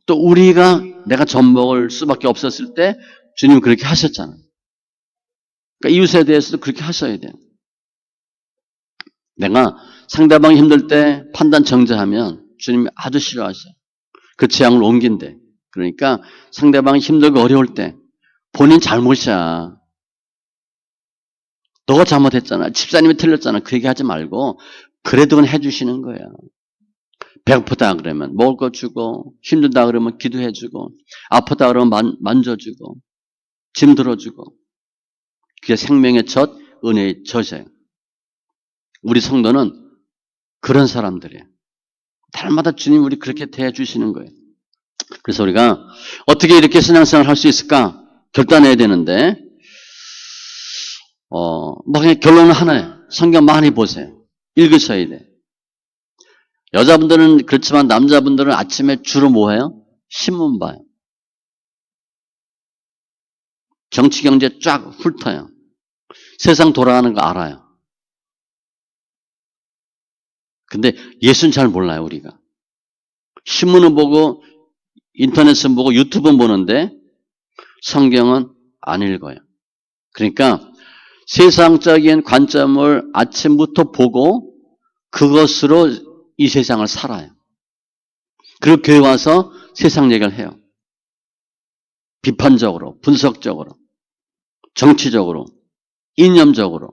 [SPEAKER 1] 또 우리가 내가 젖 먹을 수밖에 없었을 때 주님 그렇게 하셨잖아요. 그러니까 이웃에 대해서도 그렇게 하셔야 돼요. 내가 상대방이 힘들 때 판단 정죄하면 주님이 아주 싫어하셔요. 그 재앙을 옮긴대. 그러니까 상대방이 힘들고 어려울 때 본인 잘못이야. 너가 잘못했잖아. 집사님이 틀렸잖아. 그 얘기하지 말고 그래도 그건 해주시는 거야. 배고프다 그러면 먹을 거 주고 힘들다 그러면 기도해주고 아프다 그러면 만져주고 짐 들어주고 그게 생명의 젖, 은혜의 젖이에요. 우리 성도는 그런 사람들이에요. 날마다 주님 우리 그렇게 대해주시는 거예요. 그래서 우리가 어떻게 이렇게 신앙생활을 할 수 있을까 결단해야 되는데 뭐 그냥 결론은 하나예요. 성경 많이 보세요. 읽으셔야 돼. 여자분들은 그렇지만 남자분들은 아침에 주로 뭐 해요? 신문 봐요. 정치 경제 쫙 훑어요. 세상 돌아가는 거 알아요. 근데 예수는 잘 몰라요, 우리가. 신문은 보고 인터넷은 보고 유튜브는 보는데 성경은 안 읽어요. 그러니까 세상적인 관점을 아침부터 보고 그것으로 이 세상을 살아요. 그리고 교회 와서 세상 얘기를 해요. 비판적으로, 분석적으로, 정치적으로, 이념적으로.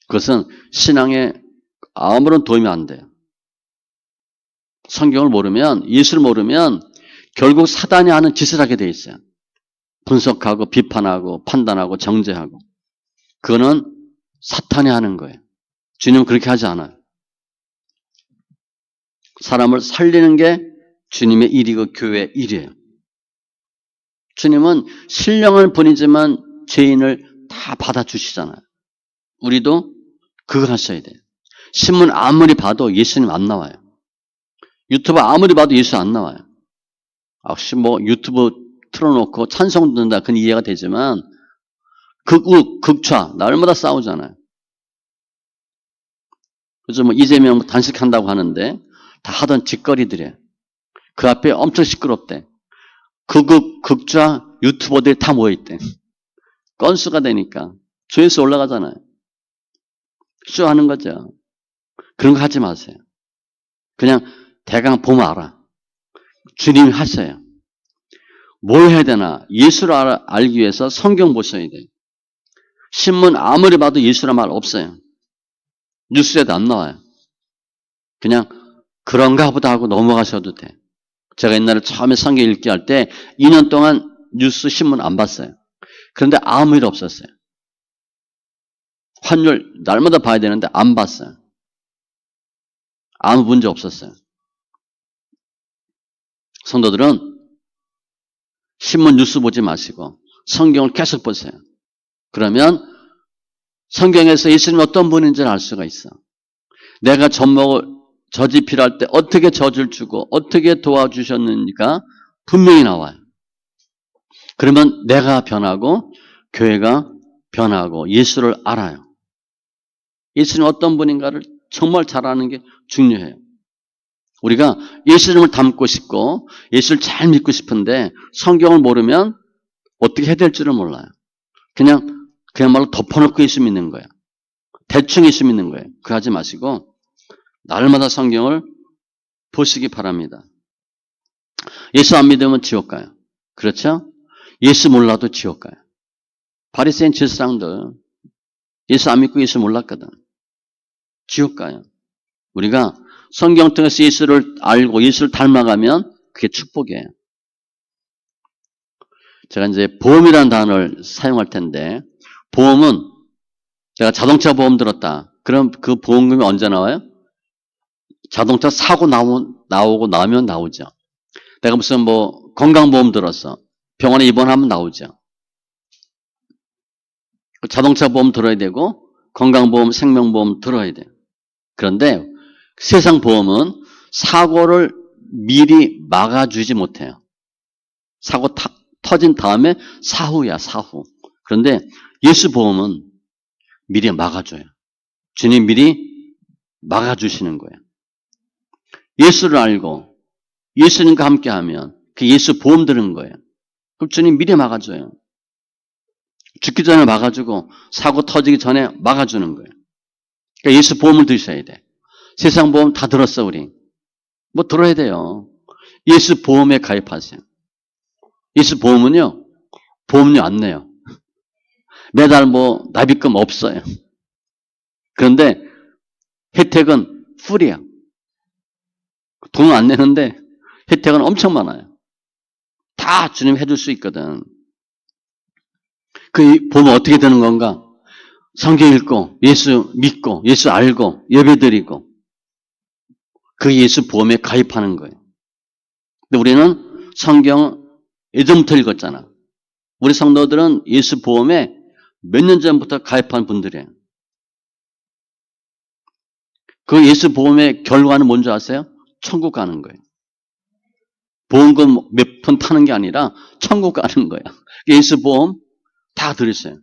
[SPEAKER 1] 그것은 신앙에 아무런 도움이 안 돼요. 성경을 모르면, 예수를 모르면 결국 사단이 하는 짓을 하게 돼 있어요. 분석하고 비판하고 판단하고 정죄하고. 그거는 사탄이 하는 거예요. 주님은 그렇게 하지 않아요. 사람을 살리는 게 주님의 일이고 교회의 일이에요. 주님은 신령한 분이지만 죄인을 다 받아주시잖아요. 우리도 그거 하셔야 돼요. 신문 아무리 봐도 예수님 안 나와요. 유튜브 아무리 봐도 예수 안 나와요. 혹시 뭐 유튜브 틀어놓고 찬송 듣는다 그건 이해가 되지만 극우, 극좌 날마다 싸우잖아요. 그래서 뭐 이재명 단식한다고 하는데 다 하던 짓거리들이에요. 그 앞에 엄청 시끄럽대. 극우, 극좌 유튜버들이 다 모여있대. 건수가 되니까 조회수 올라가잖아요. 쇼하는 거죠. 그런 거 하지 마세요. 그냥 대강 보면 알아. 주님이 하셔요. 뭘 해야 되나? 예수를 알기 위해서 성경 보셔야 돼요. 신문 아무리 봐도 예수란 말 없어요. 뉴스에도 안 나와요. 그냥 그런가 보다 하고 넘어가셔도 돼. 제가 옛날에 처음에 성경 읽기 할 때 2년 동안 뉴스 신문 안 봤어요. 그런데 아무 일 없었어요. 환율 날마다 봐야 되는데 안 봤어요. 아무 문제 없었어요. 성도들은 신문 뉴스 보지 마시고 성경을 계속 보세요. 그러면 성경에서 예수님이 어떤 분인지를 알 수가 있어. 내가 젖이 필요할 때 어떻게 젖을 주고 어떻게 도와주셨는지가 분명히 나와요. 그러면 내가 변하고 교회가 변하고 예수를 알아요. 예수님 어떤 분인가를 정말 잘 아는 게 중요해요. 우리가 예수님을 닮고 싶고 예수를 잘 믿고 싶은데 성경을 모르면 어떻게 해야 될지를 몰라요. 그냥말로 덮어놓고 예수 믿는 거예요. 대충 예수 믿는 거예요. 그거 하지 마시고 날마다 성경을 보시기 바랍니다. 예수 안 믿으면 지옥 가요. 그렇죠? 예수 몰라도 지옥 가요. 바리새인 제사장들 예수 안 믿고 예수 몰랐거든. 지옥 가요. 우리가 성경 통해서 예수를 알고 예수를 닮아가면 그게 축복이에요. 제가 이제 보험이라는 단어를 사용할 텐데 보험은 제가 자동차 보험 들었다. 그럼 그 보험금이 언제 나와요? 자동차 사고 나오고 나면 나오죠. 내가 무슨 뭐 건강보험 들었어. 병원에 입원하면 나오죠. 자동차 보험 들어야 되고 건강보험, 생명보험 들어야 돼요. 그런데 세상 보험은 사고를 미리 막아주지 못해요. 사고 터진 다음에 사후야, 사후. 그런데 예수 보험은 미리 막아줘요. 주님 미리 막아주시는 거예요. 예수를 알고 예수님과 함께하면 그 예수 보험 드는 거예요. 그럼 주님 미리 막아줘요. 죽기 전에 막아주고 사고 터지기 전에 막아주는 거예요. 그러니까 예수 보험을 드셔야 돼. 세상 보험 다 들었어 우리. 뭐 들어야 돼요. 예수 보험에 가입하세요. 예수 보험은요. 보험료 안 내요. 매달 뭐 납입금 없어요. 그런데 혜택은 풀이야. 돈은 안 내는데 혜택은 엄청 많아요. 다 주님 해줄 수 있거든. 그 보면 어떻게 되는 건가? 성경 읽고 예수 믿고 예수 알고 예배드리고 그 예수 보험에 가입하는 거예요. 근데 우리는 성경 예전부터 읽었잖아. 우리 성도들은 예수 보험에 몇 년 전부터 가입한 분들이에요. 그 예수 보험의 결과는 뭔지 아세요? 천국 가는 거예요. 보험금 몇 번 타는 게 아니라 천국 가는 거야. 예수 보험 다 들으세요.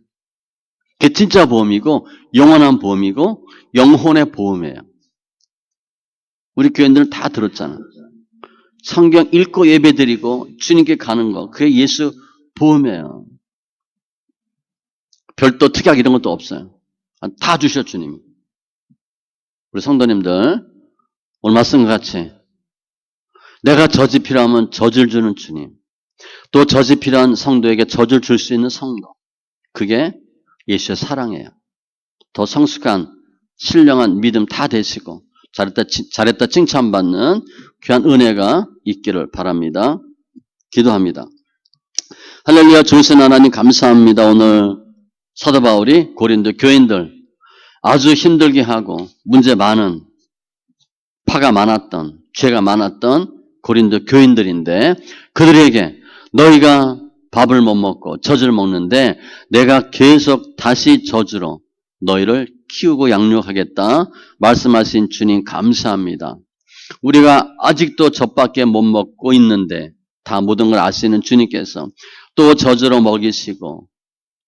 [SPEAKER 1] 그게 진짜 보험이고 영원한 보험이고 영혼의 보험이에요. 우리 교인들 다 들었잖아. 성경 읽고 예배드리고 주님께 가는 거 그게 예수 보험이에요. 별도 특약 이런 것도 없어요. 다 주셔 주님이. 우리 성도님들 오늘 말씀과 같이 내가 젖이 필요하면 젖을 주는 주님, 또 젖이 필요한 성도에게 젖을 줄 수 있는 성도, 그게 예수의 사랑이에요. 더 성숙한 신령한 믿음 다 되시고 잘했다 칭찬받는 귀한 은혜가 있기를 바랍니다. 기도합니다. 할렐루야. 좋으신 하나님 감사합니다. 오늘 사도 바울이 고린도 교인들 아주 힘들게 하고 문제 많은 파가 많았던 죄가 많았던 고린도 교인들인데 그들에게 너희가 밥을 못 먹고 젖을 먹는데 내가 계속 다시 젖으로 너희를 키우고 양육하겠다 말씀하신 주님 감사합니다. 우리가 아직도 젖밖에 못 먹고 있는데 다 모든 걸 아시는 주님께서 또 젖으로 먹이시고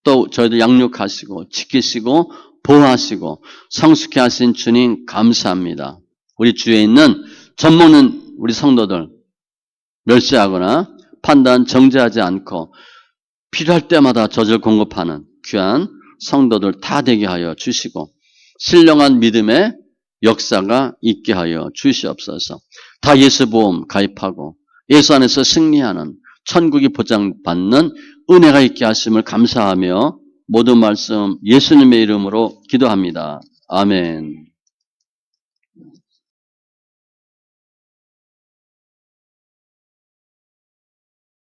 [SPEAKER 1] 또 저희들 양육하시고 지키시고 보호하시고 성숙케 하신 주님 감사합니다. 우리 주위에 있는 젖 먹는 우리 성도들 멸시하거나 판단 정죄하지 않고 필요할 때마다 젖을 공급하는 귀한 성도들 다 되게 하여 주시고 신령한 믿음의 역사가 있게 하여 주시옵소서. 다 예수 보험 가입하고 예수 안에서 승리하는 천국이 보장받는 은혜가 있게 하심을 감사하며 모든 말씀 예수님의 이름으로 기도합니다. 아멘.